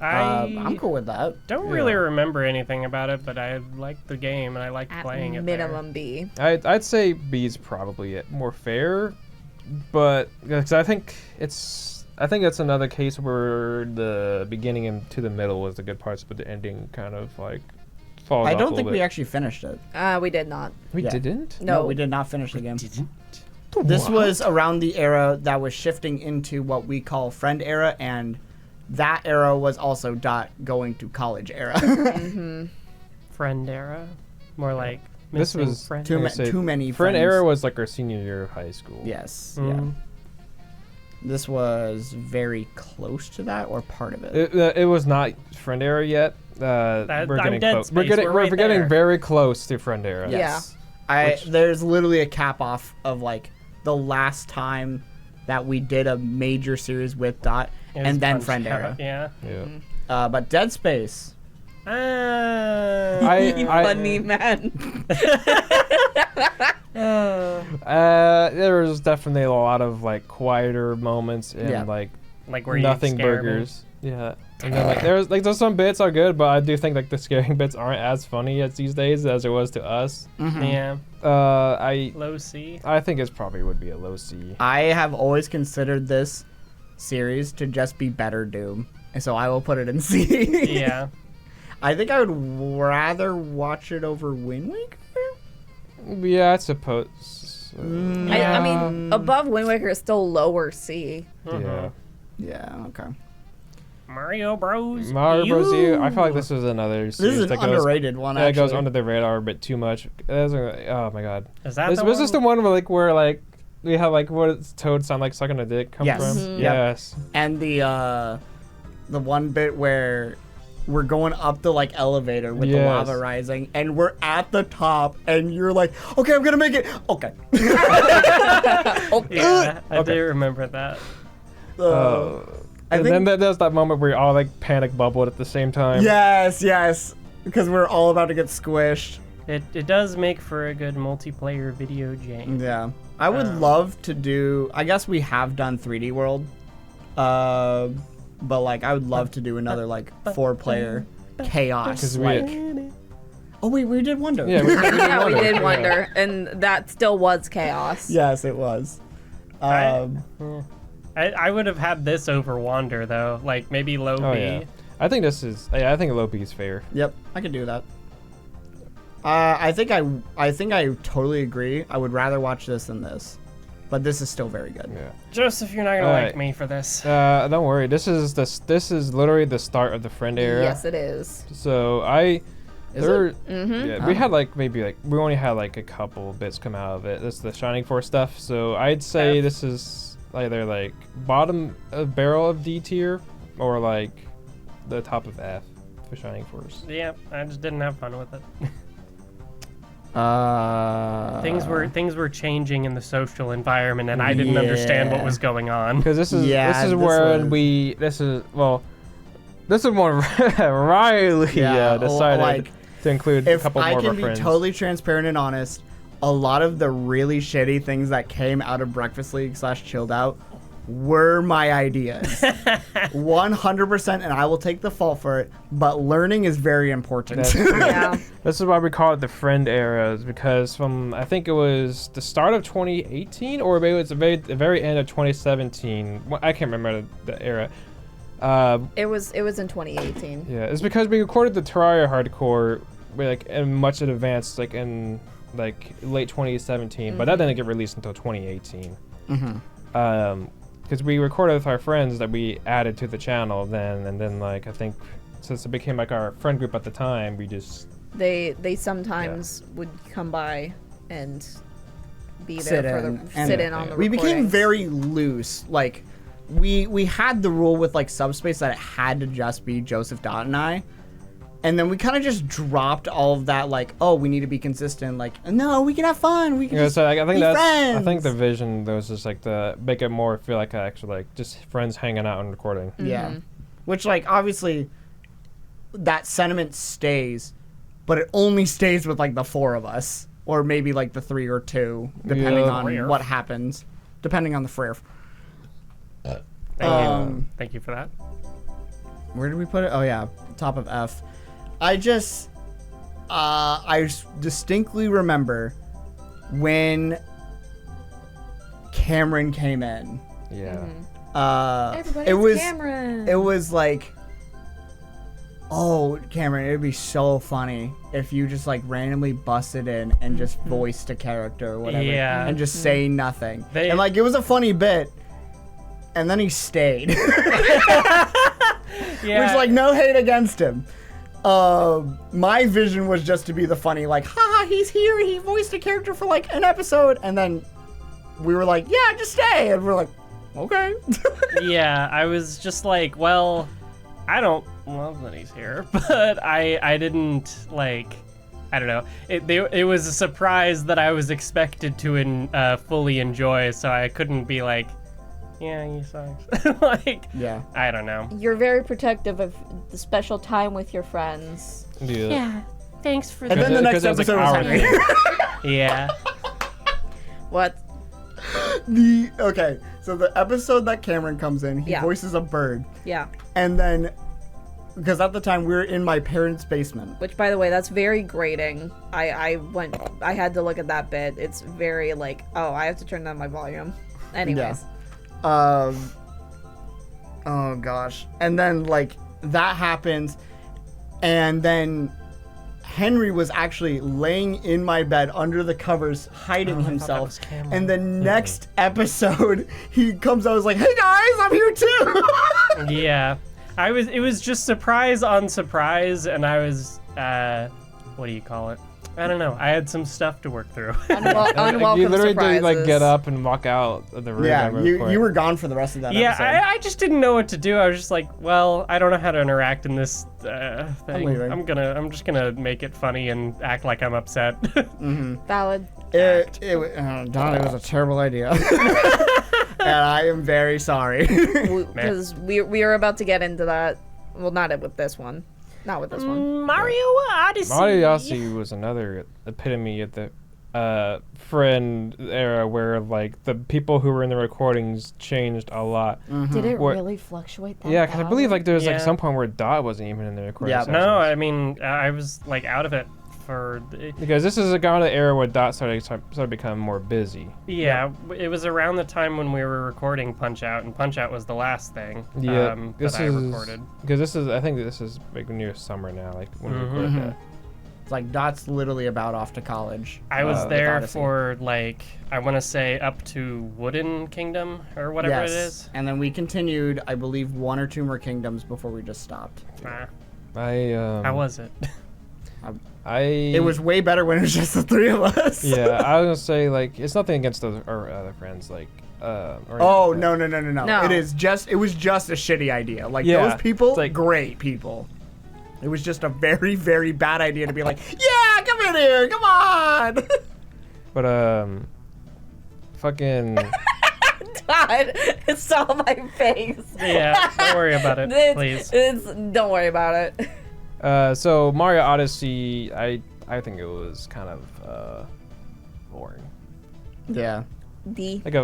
I'm cool with that. Don't Yeah. really remember anything about it, but I liked the game and I liked At playing it. minimum B. I'd say B is probably more fair, but because I think it's another case where the beginning and to the middle was the good parts, but the ending kind of like falls I off don't a think little we bit. actually finished it. We did not. We Yeah. didn't. No. We did not finish the game. Didn't? This was around the era that was shifting into what we call friend era, and that era was also Dot going to college era. Friend era? More like This missing was friend. Too gonna ma- say, too many friend friends. era was like our senior year of high school. Yes. Mm. Yeah. This was very close to that, or part of it. It was not friend era yet. We're I'm getting dead close. We're space. getting We're we're right getting there. very close to friend era. Yes. Which- There's literally a cap off of like the last time that we did a major series with Dot, It was and then Punch friend Out, era. Yeah. Yeah. But Dead Space. You funny man. There was definitely a lot of like quieter moments and Yeah. like Like where you nothing scare me. burgers. Yeah. And then like there's some bits are good, but I do think like the scaring bits aren't as funny as these days as it was to us. Yeah. Low C. I think it's probably would be a low C. I have always considered this series to just be better Doom, and so I will put it in C. Yeah. I think I would rather watch it over Wind Waker. Yeah, I suppose. I mean, above Wind Waker is still lower C. Yeah. Yeah. Okay. Mario Bros. Mario Bros. U. I feel like this is another series This is an that goes underrated one. that goes actually. under the radar a bit too much. Oh my god. Is that Was the this the one? one where we have like what does Toad sound like sucking a dick come Yes. from? Mhm. Yep. Yes. And the one bit where we're going up the like elevator with the Yes. lava rising, and we're at the top, and you're like, okay, I'm gonna make it. Okay. Yeah, I do remember that. I And think then there's that moment where we all like panic bubbled at the same time. yes, because we're all about to get squished. It does make for a good multiplayer video game. Yeah, I would love to do. I guess we have done 3D World, but like I would love to do another like 4-player chaos. 'Cause Like, oh wait, we did Wonder. Yeah, we Yeah, we did Yeah. Wonder, and that still was chaos. Yes, it was. I would have had this over Wander though, like maybe Lofi. Oh yeah. I think this is. Yeah, I think Lofi's fair. Yep, I could do that. I think I totally agree. I would rather watch this than this, but this is still very good. Yeah. Joseph, you're not gonna Alright. like me for this. Don't worry. This is literally the start of the friend era. Yes, it is. So Mm-hmm. we had like maybe like we only had like a couple bits come out of it. This is the Shining Force stuff. So I'd say F. this is either like bottom of barrel of D tier or like the top of F for Shining Force. Yeah, I just didn't have fun with it. Uh, Things were changing in the social environment, and I didn't understand what Yeah. was going on. Because this is Yeah, this is this where was- this is when Riley Yeah, decided like, to include a if couple I more of can our be friends. totally transparent and honest, a lot of the really shitty things that came out of Breakfast League / Chilled Out were my ideas. 100%, and I will take the fault for it, but learning is very important. That's true. Yeah. This is why we call it the friend era, is because from I think it was the start of 2018 or maybe it was the very end of 2017. I can't remember the era. It was in 2018. Yeah, it's because we recorded the Terraria Hardcore like in much in advance, like in like late 2017, but that didn't get released until 2018. Because we recorded with our friends that we added to the channel then, and then like I think since it became like our friend group at the time, we just They sometimes would come by and be Sit there for in, the and sit in on the we became recordings. very loose. Like, we had the rule with like Subspace that it had to just be Joseph Dot and I. And then we kind of just dropped all of that, like, oh, we need to be consistent. Like, no, we can have fun. We can yeah. just So I think be that's friends. I think the vision though was just like to make it more feel like actually like just friends hanging out and recording. Yeah. Which, like, obviously, that sentiment stays, but it only stays with, like, the 4 of us. Or maybe, like, the 3 or 2, depending Yeah. on what happens. Depending on the frere. Thank you for that. Where did we put it? Oh, yeah. Top of F. I distinctly remember when Cameron came in. Yeah. Everybody, It was Cameron. it was like, oh, Cameron, it'd be so funny if you just like randomly busted in and just voiced a character or whatever, Yeah. and just say nothing. They- And like it was a funny bit, and then he stayed. Yeah. Which, like, no hate against him. My vision was just to be the funny, like, haha, he's here, he voiced a character for like an episode, and then we were like, yeah, just stay, and we're like, okay. Yeah, I was just like, well, I don't love that he's here, but I didn't like, I don't know. It was a surprise that I was expected to fully enjoy, so I couldn't be like, yeah, he sucks. Like, Yeah. I don't know. You're very protective of the special time with your friends. Yeah. Thanks for And then the next Because it was, episode like, was our Henry. thing. Yeah. What? Okay, so the episode that Cameron comes in, he Yeah. voices a bird, Yeah. and then, because at the time we were in my parents' basement. Which, by the way, that's very grating. I had to look at that bit. It's very like, oh, I have to turn down my volume. Anyways. Oh gosh. And then like that happens, and then Henry was actually laying in my bed under the covers, hiding Oh, I thought that himself. was Cameron. And the next episode, he comes out, was like, "Hey guys, I'm here too." Yeah. It was just surprise on surprise, and I was, what do you call it? I don't know. I had some stuff to work through. Unwelcome You literally surprises. did, like, get up and walk out of the room. Yeah, real quick. you were gone for the rest of that Yeah, episode. I just didn't know what to do. I was just like, well, I don't know how to interact in this thing. leaving. I'm just gonna make it funny and act like I'm upset. Valid. Don, it was a terrible idea. And I am very sorry. Because we are about to get into that. Well, not with this one. Not with this one. Mario Odyssey. Mario Odyssey was another epitome of the friend era where, like, the people who were in the recordings changed a lot. Did it What- really fluctuate that Yeah, because I believe, like, there was, like, Yeah. some point where Dot wasn't even in the recording Yeah. sessions. No, I mean, I was like out of it for. Because this is a kind of era where Dot started becoming more busy. Yeah, it was around the time when we were recording Punch Out, and Punch Out was the last thing Yeah, that I recorded. Because I think this is, like, near summer now, like, when we recorded that. It's like Dot's literally about off to college. I was with there Odyssey. for, like, I want to say up to Wooden Kingdom, or whatever it is. And then we continued, I believe, 1 or 2 more kingdoms before we just stopped. How was it? It was way better when it was just the 3 of us. Yeah, I was gonna say, like, it's nothing against our other friends, like, or Oh, anything like no. No. It was just a shitty idea. Like, Yeah, those people, it's like- great people. It was just a very, very bad idea to be like, yeah, come in here, come on. that. But, fucking, God, it's on my face. Yeah, don't worry about it, please. Don't worry about it. so Mario Odyssey, I think it was kind of, boring. Yeah. Like,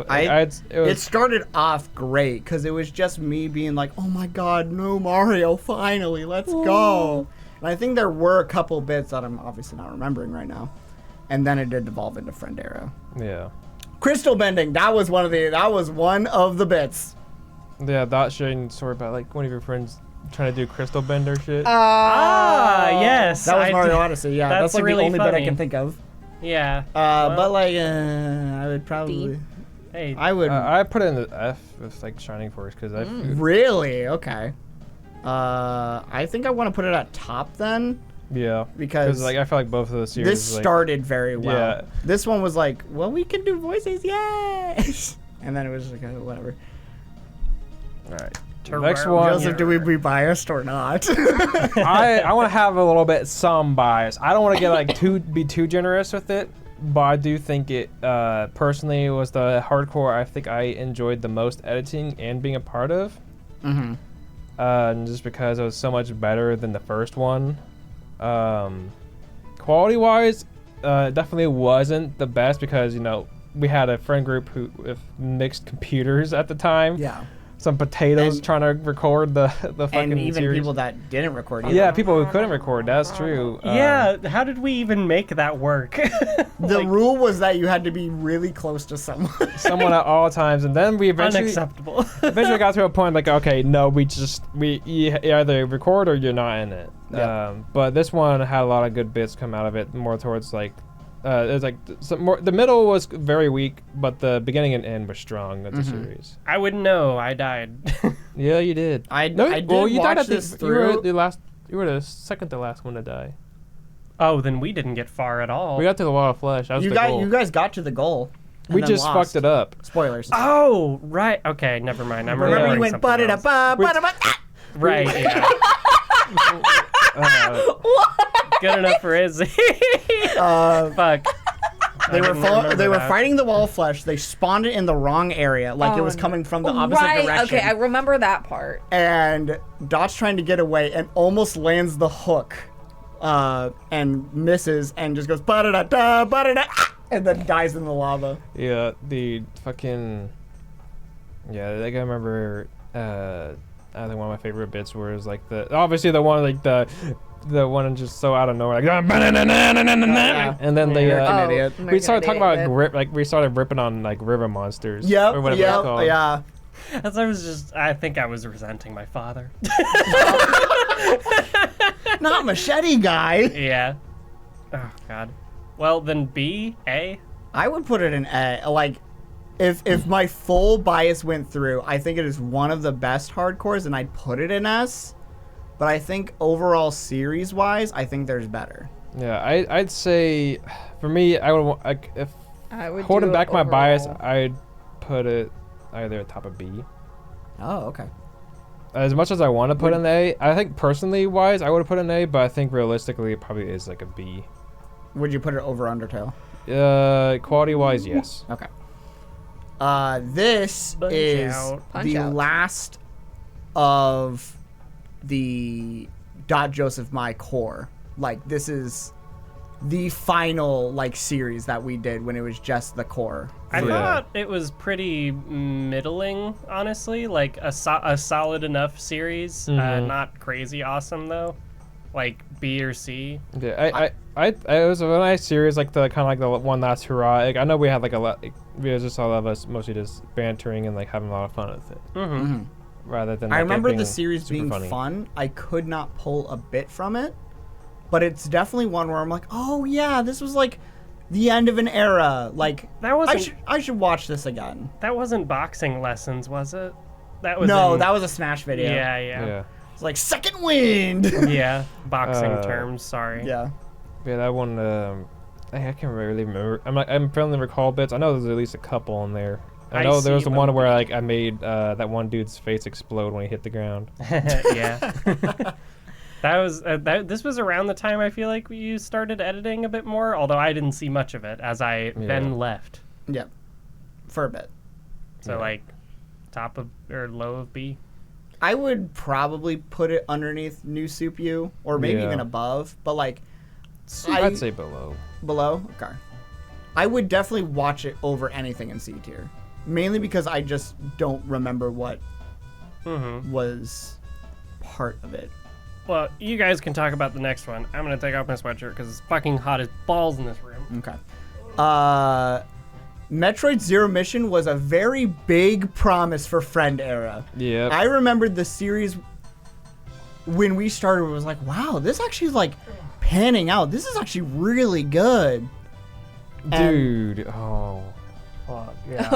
It started off great because it was just me being like, oh my god, no Mario, finally, let's go. And I think there were a couple bits that I'm obviously not remembering right now. And then it did devolve into Friend Era. yeah. Crystal bending, that was one of the bits. Yeah, Dot sharing story about, like, one of your friends trying to do crystal bender shit. Yes. That was I Mario did- Odyssey, yeah. That's That's like really the only bit I funny. can think of. Yeah. But like, I would probably, Hey. I would, I put it in the F with, like, Shining Force because I really? Okay. I think I want to put it at top then. yeah, Because like, I feel like both of the series this like, started very well. Yeah. This one was like, well, we can do voices, yay! And then it was just like, whatever. all right. Terraria. Next one. Joseph, do we be biased or not? I want to have a little bit some bias. I don't want to get, like, be too generous with it, but I do think it personally was the hardcore I think I enjoyed the most editing and being a part of. Mm-hmm. Just because it was so much better than the first one. Quality wise, definitely wasn't the best because, you know, we had a friend group who with mixed computers at the time. Yeah. Some potatoes And- trying to record the fucking And even series. people that didn't record either. Yeah, people who couldn't record. That's true. Yeah, how did we even make that work? The rule was that you had to be really close to someone. Someone at all times, and then we eventually got to a point like, okay, no, you either record or you're not in it. Yeah. But this one had a lot of good bits come out of it, more towards like, it was like some more. The middle was very weak, but the beginning and end were strong of the series. I wouldn't know. I died. Yeah, you did. I No, did well, you died watch at this you were through. the last. You were the second to last one to die. Oh, then we didn't get far at all. We got to the wall of flesh. That was You the guys, goal. you guys got to the goal. and we then just lost. fucked it up. Spoilers. Oh, right. Okay, never mind. I'm Remember remembering you went something butted else. up, Right, yeah. Good enough for Izzy. Fuck. They were didn't remember they were that. fighting the wall of flesh. They spawned it in the wrong area, like it was coming from the opposite direction. Okay, I remember that part. And Dot's trying to get away and almost lands the hook, and misses and just goes ba-da-da-da, ba-da-da, and then dies in the lava. Yeah, the fucking. Yeah, like I remember. I think one of my favorite bits was like obviously the one like the one just so out of nowhere like and then they American Idiot. we started talking about American like we started ripping on like river monsters. Yep, or whatever it's called. yeah. As I think I was resenting my father. Not machete guy. Yeah. Oh, God. Well, then B, A? I would put it in A. Like, if my full bias went through, I think it is one of the best hardcores, and I'd put it in S. But I think overall series-wise, I think there's better. Yeah, I'd say, for me, I would if I would holding do back my bias, overall. I'd put it either at top of B. Oh, okay. As much as I want to put an A, I think personally wise, I would have put an A, but I think realistically, it probably is like a B. Would you put it over Undertale? Quality wise, yes. Okay. This Punch is Out. Punch the Out. last of the Joseph My core. Like, this is the final like series that we did when it was just the core. I Yeah. thought it was pretty middling, honestly. Like a solid enough series. Not crazy awesome though. Like B or C. Yeah, it was a nice series, like the kind of like the one last hurrah. Like, I know we had like a lot, we just all of us mostly just bantering and like having a lot of fun with it, rather than. I Like, it remember being the series super being funny. fun. I could not pull a bit from it, but it's definitely one where I'm like, oh yeah, this was like the end of an era. Like, That wasn't I should watch this again. that wasn't boxing lessons, was it? That was No, in- that was a Smash video. yeah. Yeah, It's like second wind. Yeah, boxing Uh, terms. Sorry. Yeah. yeah, that one. I can't really remember. I'm trying to recall bits. I know there's at least a couple in there. I I know there was see the one them. where like I made that one dude's face explode when he hit the ground. Yeah. That was this was around the time I feel like you started editing a bit more, although I didn't see much of it as I then left. Yep. For a bit. So Yeah. like top of or low of B. I would probably put it underneath New Soup U, or maybe Yeah. even above, but like I'd say below. below. Okay. I would definitely watch it over anything in C tier, mainly because I just don't remember what was part of it. Well, you guys can talk about the next one. I'm gonna take off my sweatshirt because it's fucking hot as balls in this room. Okay. Metroid Zero Mission was a very big promise for Friend Era. Yeah. I remembered the series when we started. It was like, wow, this actually is like panning out. This is actually really good. Dude. Oh. Fuck. Yeah.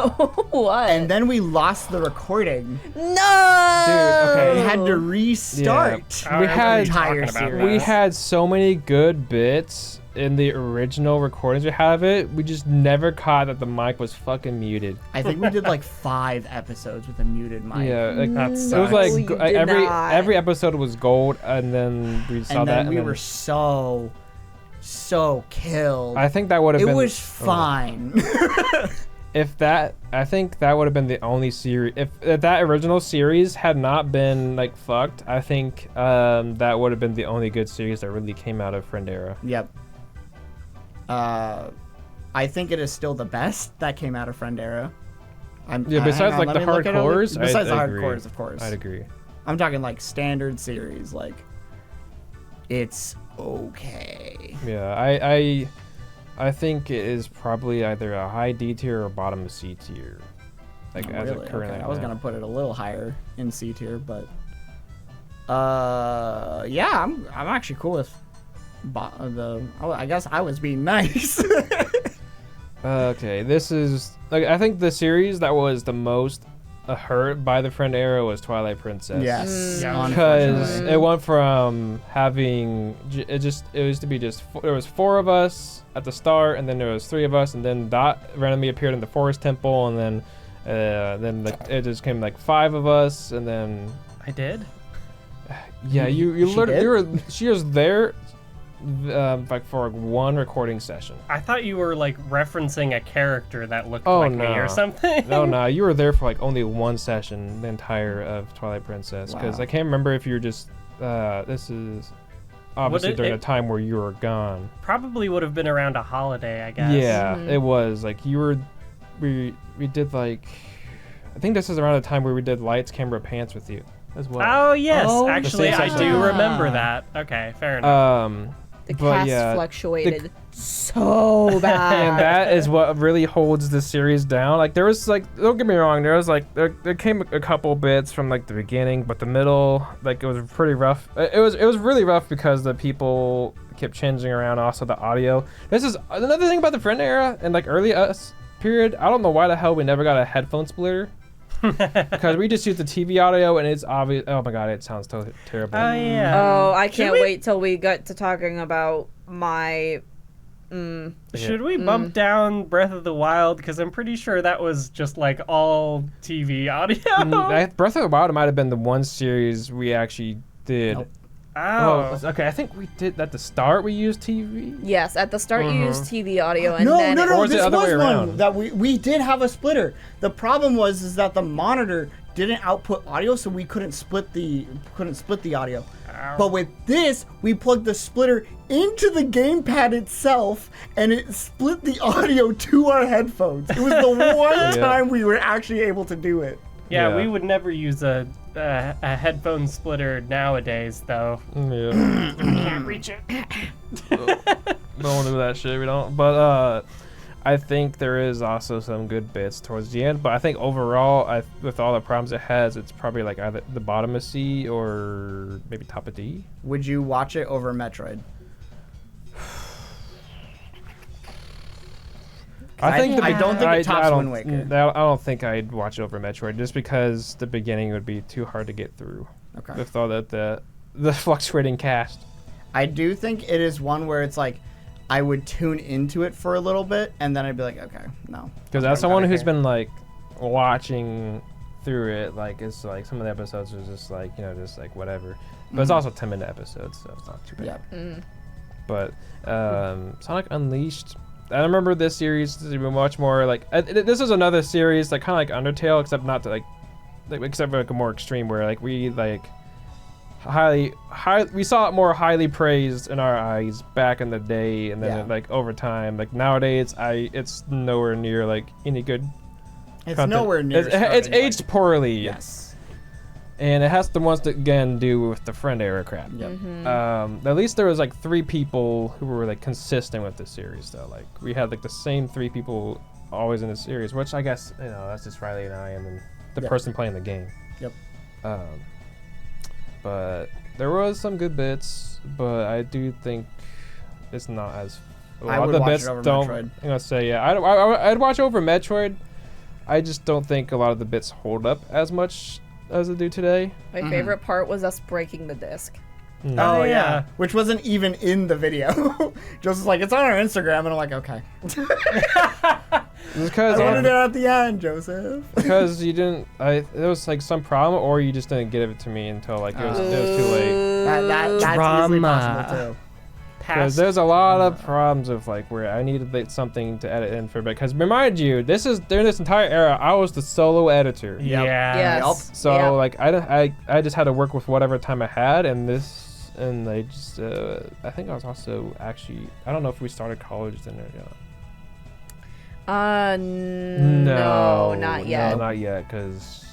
What? And then we lost the recording. no. Dude, okay. We had to restart. I We remember had- you talking entire about series. that. We had so many good bits in the original recordings we had of it. We just never caught that the mic was fucking muted. I think we did like 5 episodes with a muted mic. Yeah, like That it was sucks. like you did every not. every episode was gold, and then we saw And that. then we and were so killed. I think that would have It been. was fine. If that, I think that would have been the only series. If that original series had not been like fucked, I think that would have been the only good series that really came out of Friend Era. Yep. I think it is still the best that came out of Friend Era. Yeah, besides hang on, like let the me look at all hardcores. Besides the I'd agree. hardcores, of course. I'd agree. I'm talking like standard series. Like, it's okay. Yeah, I think it is probably either a high D tier or bottom of C tier. Like Oh, as really? it currently. Okay. I was gonna put it a little higher in C tier, but yeah, I'm actually cool with I guess I was being nice. Okay, this is like I think the series that was the most hurt by the Friend Era was Twilight Princess. Yes, Yeah. Because unfortunately. it went from having it used to be just there was 4 of us at the start, and then there was 3 of us, and then Dot randomly appeared in the Forest Temple, and then like it just came like 5 of us, and then I did. yeah, you She literally did? she was there like for one recording session. I thought you were like referencing a character that looked Oh, like me no. or something. No, you were there for like only one session the entire of Twilight Princess, because Wow. I can't remember if you were just this is obviously during a time where you were gone. Probably would have been around a holiday, I guess. Yeah, it was like you were. We did like, I think this is around the time where we did Lights, Camera, Pants with you as well. Oh yes, Oh, actually the I same do session. remember that. Okay, fair enough. The but cast yeah, fluctuated so bad. and that is what really holds the series down. Like there was like, don't get me wrong, there was like there came a couple bits from like the beginning, but the middle, like it was pretty rough. It was really rough because the people kept changing around. Also the audio. This is another thing about the Friend Era and like early us period. I don't know why the hell we never got a headphone splitter. Because we just use the TV audio and it's obvious. Oh my god, it sounds totally terrible. Oh yeah. Oh, I can't we- wait till we get to talking about my. Should we bump down Breath of the Wild? Because I'm pretty sure that was just like all TV audio. Breath of the Wild might have been the one series we actually did. Nope. Oh. Well, okay, I think we did at the start. We used TV. Yes, at the start you used TV audio, and No, then no, Or no. was it This the other way was one around? that we did have a splitter. The problem was that the monitor didn't output audio, so we couldn't split the audio. Ow. But with this, we plugged the splitter into the gamepad itself, and it split the audio to our headphones. It was the one time we were actually able to do it. Yeah, we would never use a headphone splitter nowadays, though. Yeah. Can't reach it. Don't do that shit. We don't. But I think there is also some good bits towards the end. But I think overall, with all the problems it has, it's probably like either the bottom of C or maybe top of D. Would you watch it over Metroid? I don't think it tops Wind Waker. I don't think I'd watch it over Metroid just because the beginning would be too hard to get through. Okay. With all the fluctuating cast. I do think it is one where it's like I would tune into it for a little bit and then I'd be like, okay, no. Because as someone who's been like watching through it, like it's like some of the episodes are just like, you know, just like whatever. But it's also 10-minute episodes, so it's not too bad. Yeah. But Sonic Unleashed, I remember this series to be much more like this is another series like kind of like Undertale, except not to except for like a more extreme where like we like we saw it more highly praised in our eyes back in the day, and then like over time, like nowadays it's nowhere near like any good. It's content. nowhere near. It's aged poorly. Yes. And it has to once again do with the friend era crap. Yep. At least there was like 3 people who were like consistent with the series though. Like we had like the same 3 people always in the series, which I guess, you know, that's just Riley and I and then the person playing the game. Yep. But there was some good bits, but I do think it's not as. I would watch it over Metroid. I'm gonna say yeah. I'd watch over Metroid. I just don't think a lot of the bits hold up as much as they do today. my favorite part was us breaking the disc. Oh yeah, which wasn't even in the video. Just like it's on our Instagram, and I'm like, okay. Because I wanted it at the end, Joseph. because you didn't. There was like some problem, or you just didn't give it to me until like it was too late. That's easily possible too. Because there's a lot of problems of like where I needed like, something to edit in for. Because remind you, this is during this entire era, I was the solo editor. Yeah. Yes. So Yep. like I just had to work with whatever time I had, and I just I think I was also actually I don't know if we started college then or not. No, not yet. No, not yet, because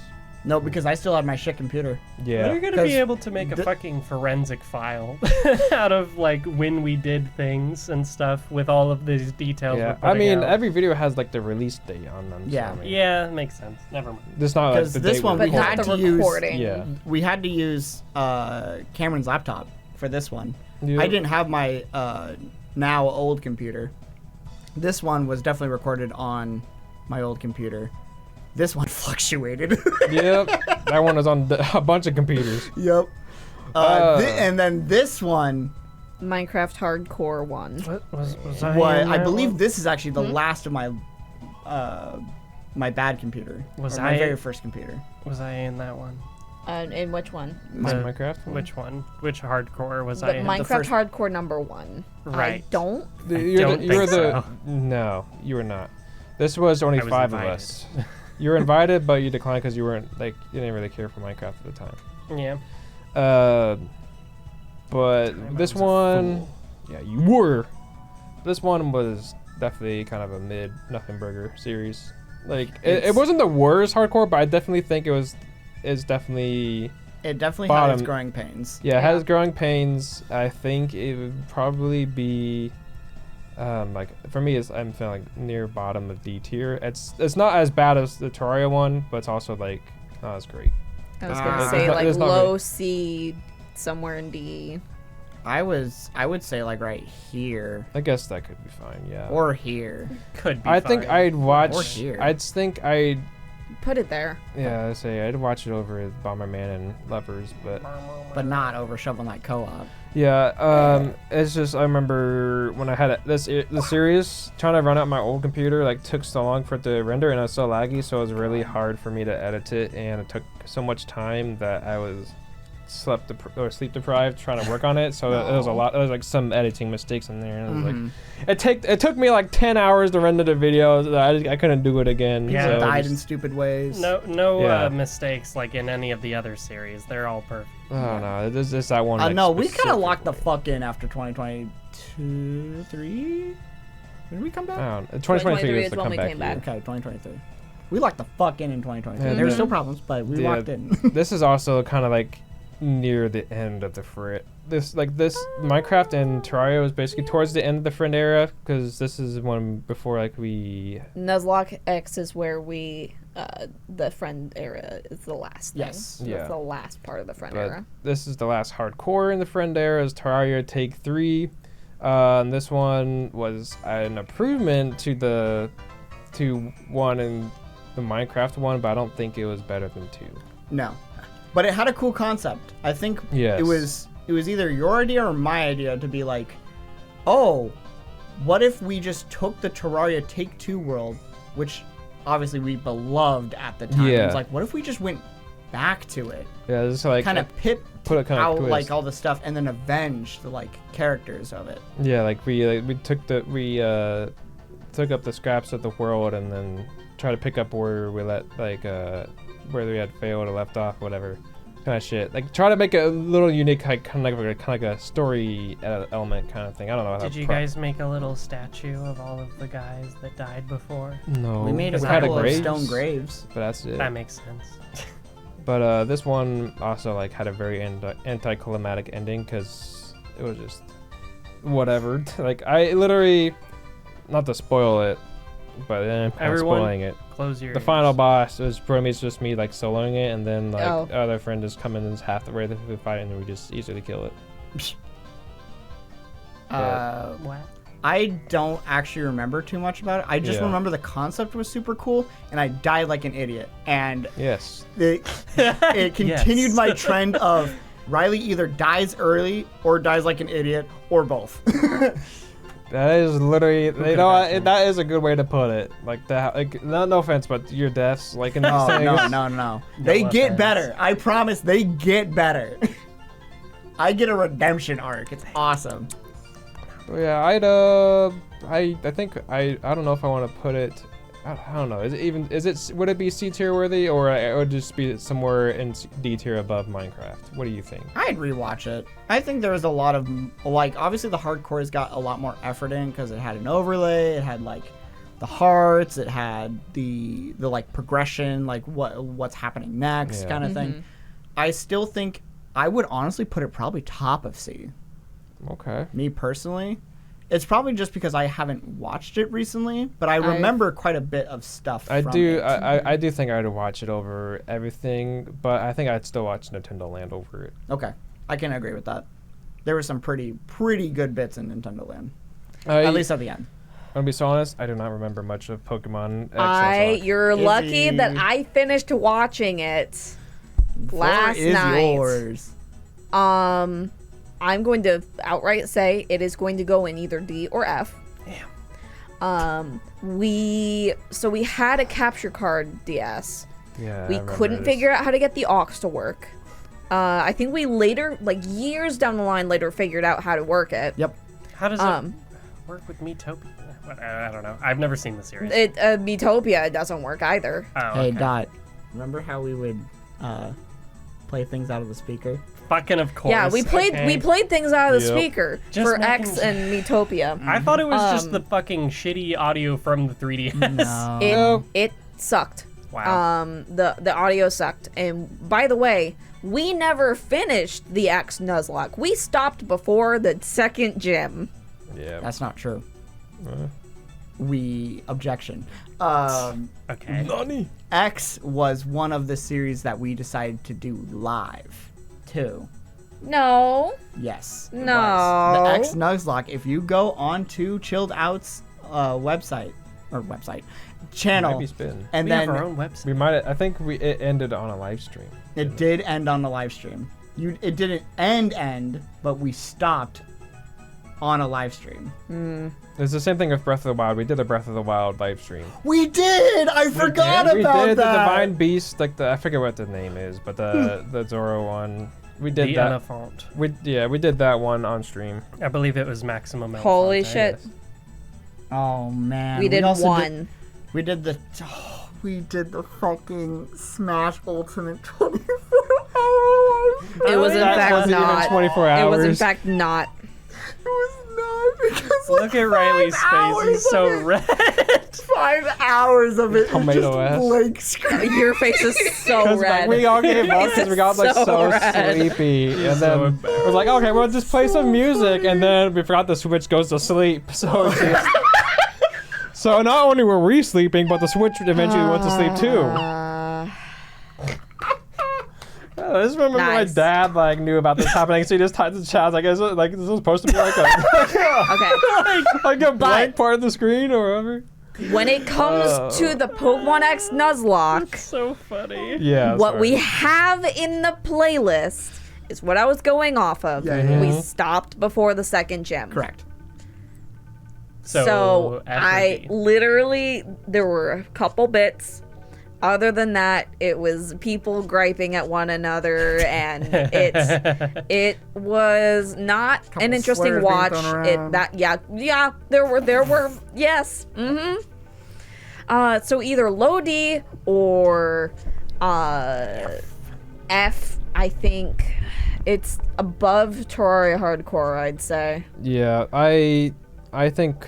No, because I still had my shit computer. yeah. We're gonna be able to make a fucking forensic file out of like when we did things and stuff with all of these details. Yeah, we're I putting mean, out. every video has like the release date on them. Yeah. So, I mean, Yeah, makes sense. Never mind. It's not like Because the this date one was- we But had not the to use. recording. Yeah. We had to use Cameron's laptop for this one. Yeah. I didn't have my now old computer. This one was definitely recorded on my old computer. This one fluctuated. Yep, that one was on a bunch of computers. Yep. And then this one, Minecraft Hardcore one. What was I? what in I that believe one? this is actually the last of my my bad computer. Was or my I- very first computer. Was I in that one? In which one? Minecraft. Which one? Which hardcore was But I in? Minecraft first- Hardcore #1. I Right. don't. don't think so. No, you were not. This was only I was 5 invited. of us. You were invited, but you declined because you weren't like you didn't really care for Minecraft at the time. Yeah. But I this was a one, fool. yeah, you were. This one was definitely kind of a mid nothing burger series. Like it wasn't the worst hardcore, but I definitely think it's definitely It definitely had its Bottom. growing pains. yeah, it has growing pains. I think it would probably be like for me I'm feeling like near bottom of D tier. It's not as bad as the Terraria one, but it's also like not as great. I was Ah. gonna There's say not- like there's not low really- C, somewhere in D. I would say like right here I guess that could be fine, yeah. or here. Could be. I think fine. I'd watch. here. I'd think I'd Put it there. yeah. I'd say I'd watch it over Bomberman and Lepers, but But not over Shovel Knight Co-op. Yeah, it's just I remember when I had the series trying to run out my old computer like took so long for it to render and it was so laggy, so it was really hard for me to edit it, and it took so much time that I was sleep deprived trying to work on it. So it was a lot. There was like some editing mistakes in there, and it was like it took me like 10 hours to render the video. So I couldn't do it again. Yeah, People so died in stupid ways. No mistakes like in any of the other series. They're all perfect. Oh no, there's just that one. Like, no, we kind of locked the specific fuck in after 2022, 3. When did we come back? I don't know. 2023 is the when we comeback came year. back. Okay, 2023. We locked the fuck in 2023. Yeah, There were yeah. still problems, but we locked in. This is also kind of like near the end of the this Minecraft and Terraria was basically towards the end of the Friend era, because this is one before like we Nuzlocke X is where we the Friend era is the last thing. Yes. Yeah. That's the last part of the Friend but era. this is the last hardcore in the Friend era is Terraria Take 3. And this one was an improvement to one in the Minecraft one, but I don't think it was better than 2. No, but it had a cool concept. I think Yes. it was either your idea or my idea to be like, oh, what if we just took the Terraria Take 2 world, which obviously we beloved at the time. Yeah. It was like, what if we just went back to it? Yeah, this is like Kind of put a kind out of twist. like all the stuff and then avenge the like characters of it. Yeah, like we took up the scraps of the world and then try to pick up where we let where we had failed or left off, whatever kind of shit. Like try to make a little unique, like kind of like a story element kind of thing. I don't know. How Did you guys make a little statue of all of the guys that died before? No, We made a it's kinda couple of graves, stone graves. but that's it. That makes sense. But this one also like had a very anticlimactic ending because it was just whatever. Like I literally, not to spoil it, but then I'm Everyone, spoiling it. Close your The ears. final boss is pretty much just me like soloing it, and then like Oh. other friend just come in and is half the way through the fight, and we just easily kill it. What? I don't actually remember too much about it. I just Yeah. remember the concept was super cool, and I died like an idiot. And Yes. it continued Yes. my trend of Riley either dies early or dies like an idiot, or both. That is literally, could've you know, imagined? that is a good way to put it. Like that, like no offense, but your deaths, like in these Oh, things. no. They get offense. better. I promise they get better. I get a redemption arc. It's awesome. Yeah, I think I don't know if I want to put it. I don't know. Would it be C tier worthy, or it would just be somewhere in D tier above Minecraft? What do you think? I'd rewatch it. I think there was a lot of, like, obviously the hardcore's got a lot more effort in because it had an overlay, it had like the hearts, it had the like progression, like what's happening next, Yeah. kind of thing. I still think I would honestly put it probably top of C. Okay. Me personally. It's probably just because I haven't watched it recently, but I remember quite a bit of stuff. I from do. it. I do think I'd watch it over everything, but I think I'd still watch Nintendo Land over it. Okay, I can agree with that. There were some pretty good bits in Nintendo Land, at least at the end. I'm gonna be so honest. I do not remember much of Pokemon X. Nuzlocke. You're lucky Izzy. that I finished watching it last Floor is night. yours. I'm going to outright say it is going to go in either D or F. We had a capture card DS. Yeah. We couldn't figure out how to get the aux to work. I think we later, like years down the line, figured out how to work it. Yep. How does it work with Miitopia? I don't know. I've never seen the series. Miitopia doesn't work either. Oh, Hey, okay. Dot. Remember how we would play things out of the speaker? Fucking of course. Yeah, we played things out of the Yep. speaker Just for making X sure. and Miitopia. I thought it was just the fucking shitty audio from the 3DS. No. It sucked. Wow. The audio sucked. And by the way, we never finished the X Nuzlocke. We stopped before the second gym. Yeah. That's not true. Uh, We objection. Okay. Nani? X was one of the series that we decided to do live, too. No. Yes. it No. was. The X Nuzlocke. If you go onto Chilled Out's channel, Might be spin. and We then have our own website. We might. I think it ended on a live stream. it did end on the live stream. it didn't end, but we stopped on a live stream. It's the same thing with Breath of the Wild. We did a Breath of the Wild live stream. We did. I forgot about that. We did the Divine Beast, like I forget what the name is, but the Zoro one. We did that. Elephant. We did that one on stream. I believe it was Maximum Elephant. Holy shit. Oh man. We did also one. We did the fucking Smash Ultimate 24 hours. It was in fact wasn't not. even 24 hours. It was in fact not. It was not because Look at Riley's face. He's so red. 5 hours of it. Tomato just ass. blank screen. Your face is so red. We all gave up because we got like so red. sleepy, and then it was like, okay, we'll just play some music, and then we forgot the Switch goes to sleep. So so not only were we sleeping, but the Switch eventually went to sleep too. I just remember Nice. my dad like knew about this happening, so he just typed in the chat like, "Is it like this is supposed to be like a Okay. like a blank part of the screen or whatever?" When it comes to the Pokemon X Nuzlocke, So funny. Yeah. what sorry. we have in the playlist is what I was going off of. Yeah. We stopped before the second gym. Correct. So after I B. literally, there were a couple bits. Other than that, it was people griping at one another, and it was not Couple an interesting swears being watch. thrown It around. there were yes. So either low D or F. I think it's above Terraria Hardcore, I'd say. Yeah, I think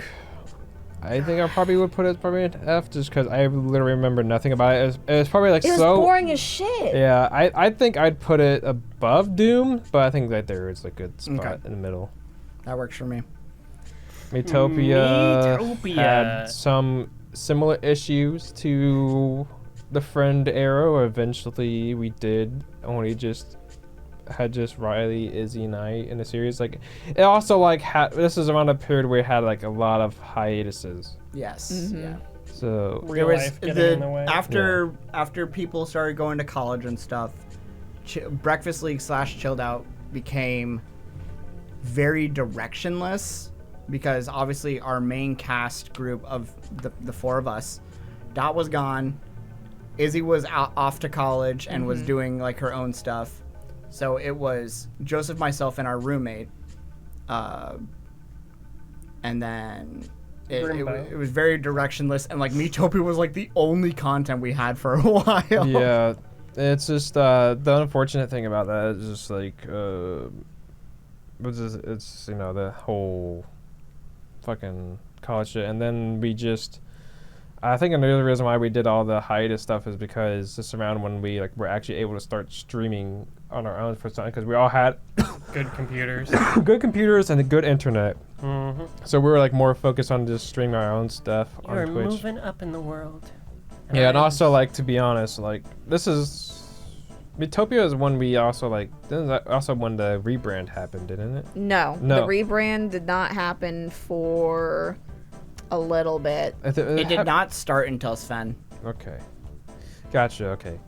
I probably would put it probably at F just because I literally remember nothing about it. It was probably like It was so boring as shit. Yeah, I think I'd put it above Doom, but I think right there is a good spot Okay. in the middle. That works for me. Miitopia had some similar issues to the Friend Arrow. Eventually, we did only just had just Riley, Izzy, and I in the series. Like, it also like had this is around a period where it had like a lot of hiatuses. Yes. Mm-hmm. Yeah. So Real life getting in the way. After people started going to college and stuff, Breakfast League / Chilled Out became very directionless because obviously our main cast group of the four of us, Dot was gone, Izzy was off to college and was doing like her own stuff, so it was Joseph, myself, and our roommate, and then it was very directionless, and like Miitopia was like the only content we had for a while. yeah, it's just the unfortunate thing about that is just like it's you know the whole fucking college shit, and then we just I think another reason why we did all the hiatus stuff is because just around when we like were actually able to start streaming on our own for something because we all had Good computers. good computers and a good internet, Mm-hmm. so we were like more focused on just streaming our own stuff You're on Twitch. moving up in the world. Yeah, and also like to be honest, like this is Miitopia is when we also like this is also when the rebrand happened, didn't it? No, No. the rebrand did not happen for a little bit. It did not start until Sven. Okay, gotcha. Okay,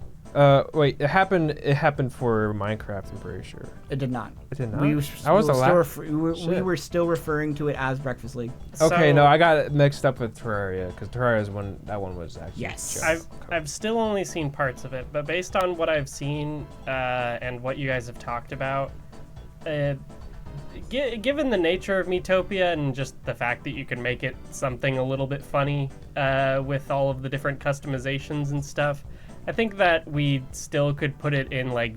wait, it happened for Minecraft. I'm pretty sure It did not. it did not. We Shit. were still referring to it as Breakfast League. Okay, So- no, I got it mixed up with Terraria because Terraria is when that one was actually. Yes. just- I've still only seen parts of it, but based on what I've seen and what you guys have talked about, given the nature of Miitopia and just the fact that you can make it something a little bit funny with all of the different customizations and stuff, I think that we still could put it in like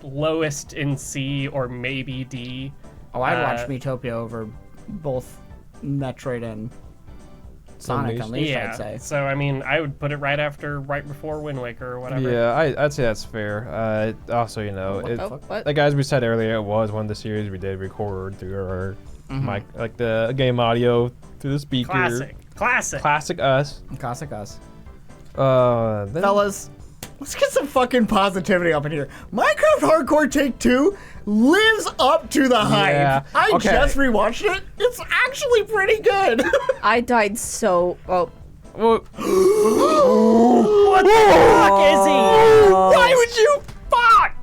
lowest in C or maybe D. Oh, I'd watch Miitopia over both Metroid and Sonic Unleashed, Yeah, I'd say. so I mean, I would put it right before Wind Waker or whatever. Yeah, I'd say that's fair. Also, you know, What? like as we said earlier, it was one of the series we did record through our mic, like the game audio through the speaker. Classic. Us. Classic us. Then, Fellas, let's get some fucking positivity up in here. Minecraft Hardcore Take 2 lives up to the hype. Yeah, I okay. just rewatched it. It's actually pretty good. I died so. Oh, well, What the fuck is he? Why would you? Fuck!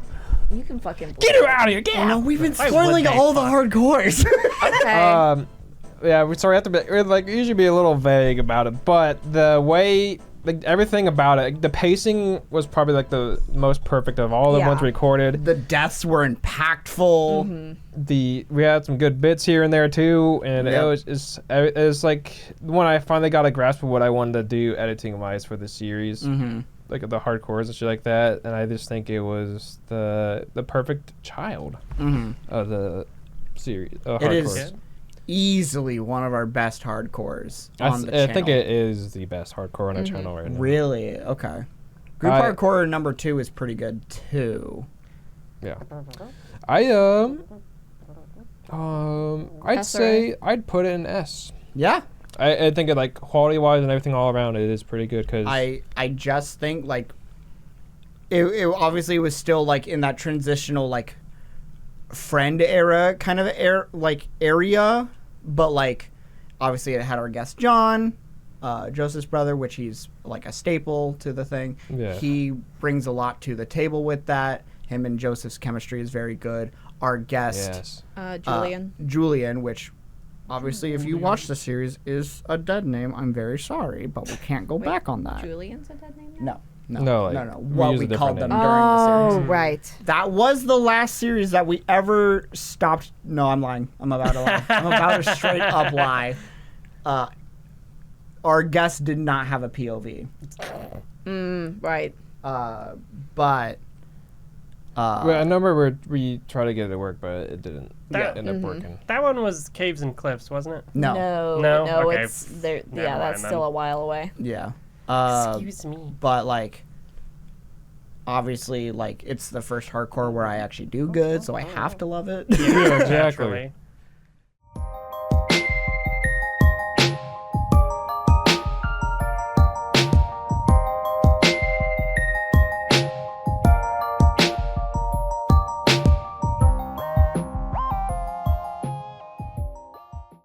you can can fucking Get her out of here! Get Oh, no, out! we've been Why would spoiling they all the fuck? hardcores. Okay. Yeah, so we have to be we're, like usually be a little vague about it, but the way like everything about it, the pacing was probably like the most perfect of all the Yeah. ones recorded. The deaths were impactful. We had some good bits here and there too, and Yep. it was like when I finally got a grasp of what I wanted to do editing wise for the series, like the hardcores and shit like that, and I just think it was the perfect child of the series. It Hardcore. is easily one of our best hardcores on the I channel. think it is the best hardcore on our channel right now. Really? Okay. Group hardcore number 2 is pretty good too. Yeah. I'd S or say I'd put it in S. Yeah. I think it like quality wise and everything all around it is pretty good because I just think like it obviously was still like in that transitional like friend era kind of area, but like obviously it had our guest John, Joseph's brother, which he's like a staple to the thing. Yeah. He brings a lot to the table with that. Him and Joseph's chemistry is very good. Our guest Julian. Julian, which obviously if you watch the series is a dead name. I'm very sorry, but we can't go back on that. Julian's a dead name now? No. like, What use we a different called them name. during the Oh, series. right. That was the last series that we ever stopped. No, I'm lying. I'm about to lie. I'm about to straight up lie. Our guest did not have a POV. Right. But well, I remember we tried to get it to work, but it didn't That- end up working. That one was Caves and Cliffs, wasn't it? no. No? Okay. It's there. Never Yeah, mind that's then. still a while away. Yeah. Excuse me. But like, obviously, like it's the first hardcore where I actually do good, so I have to love it. Yeah, exactly. Naturally.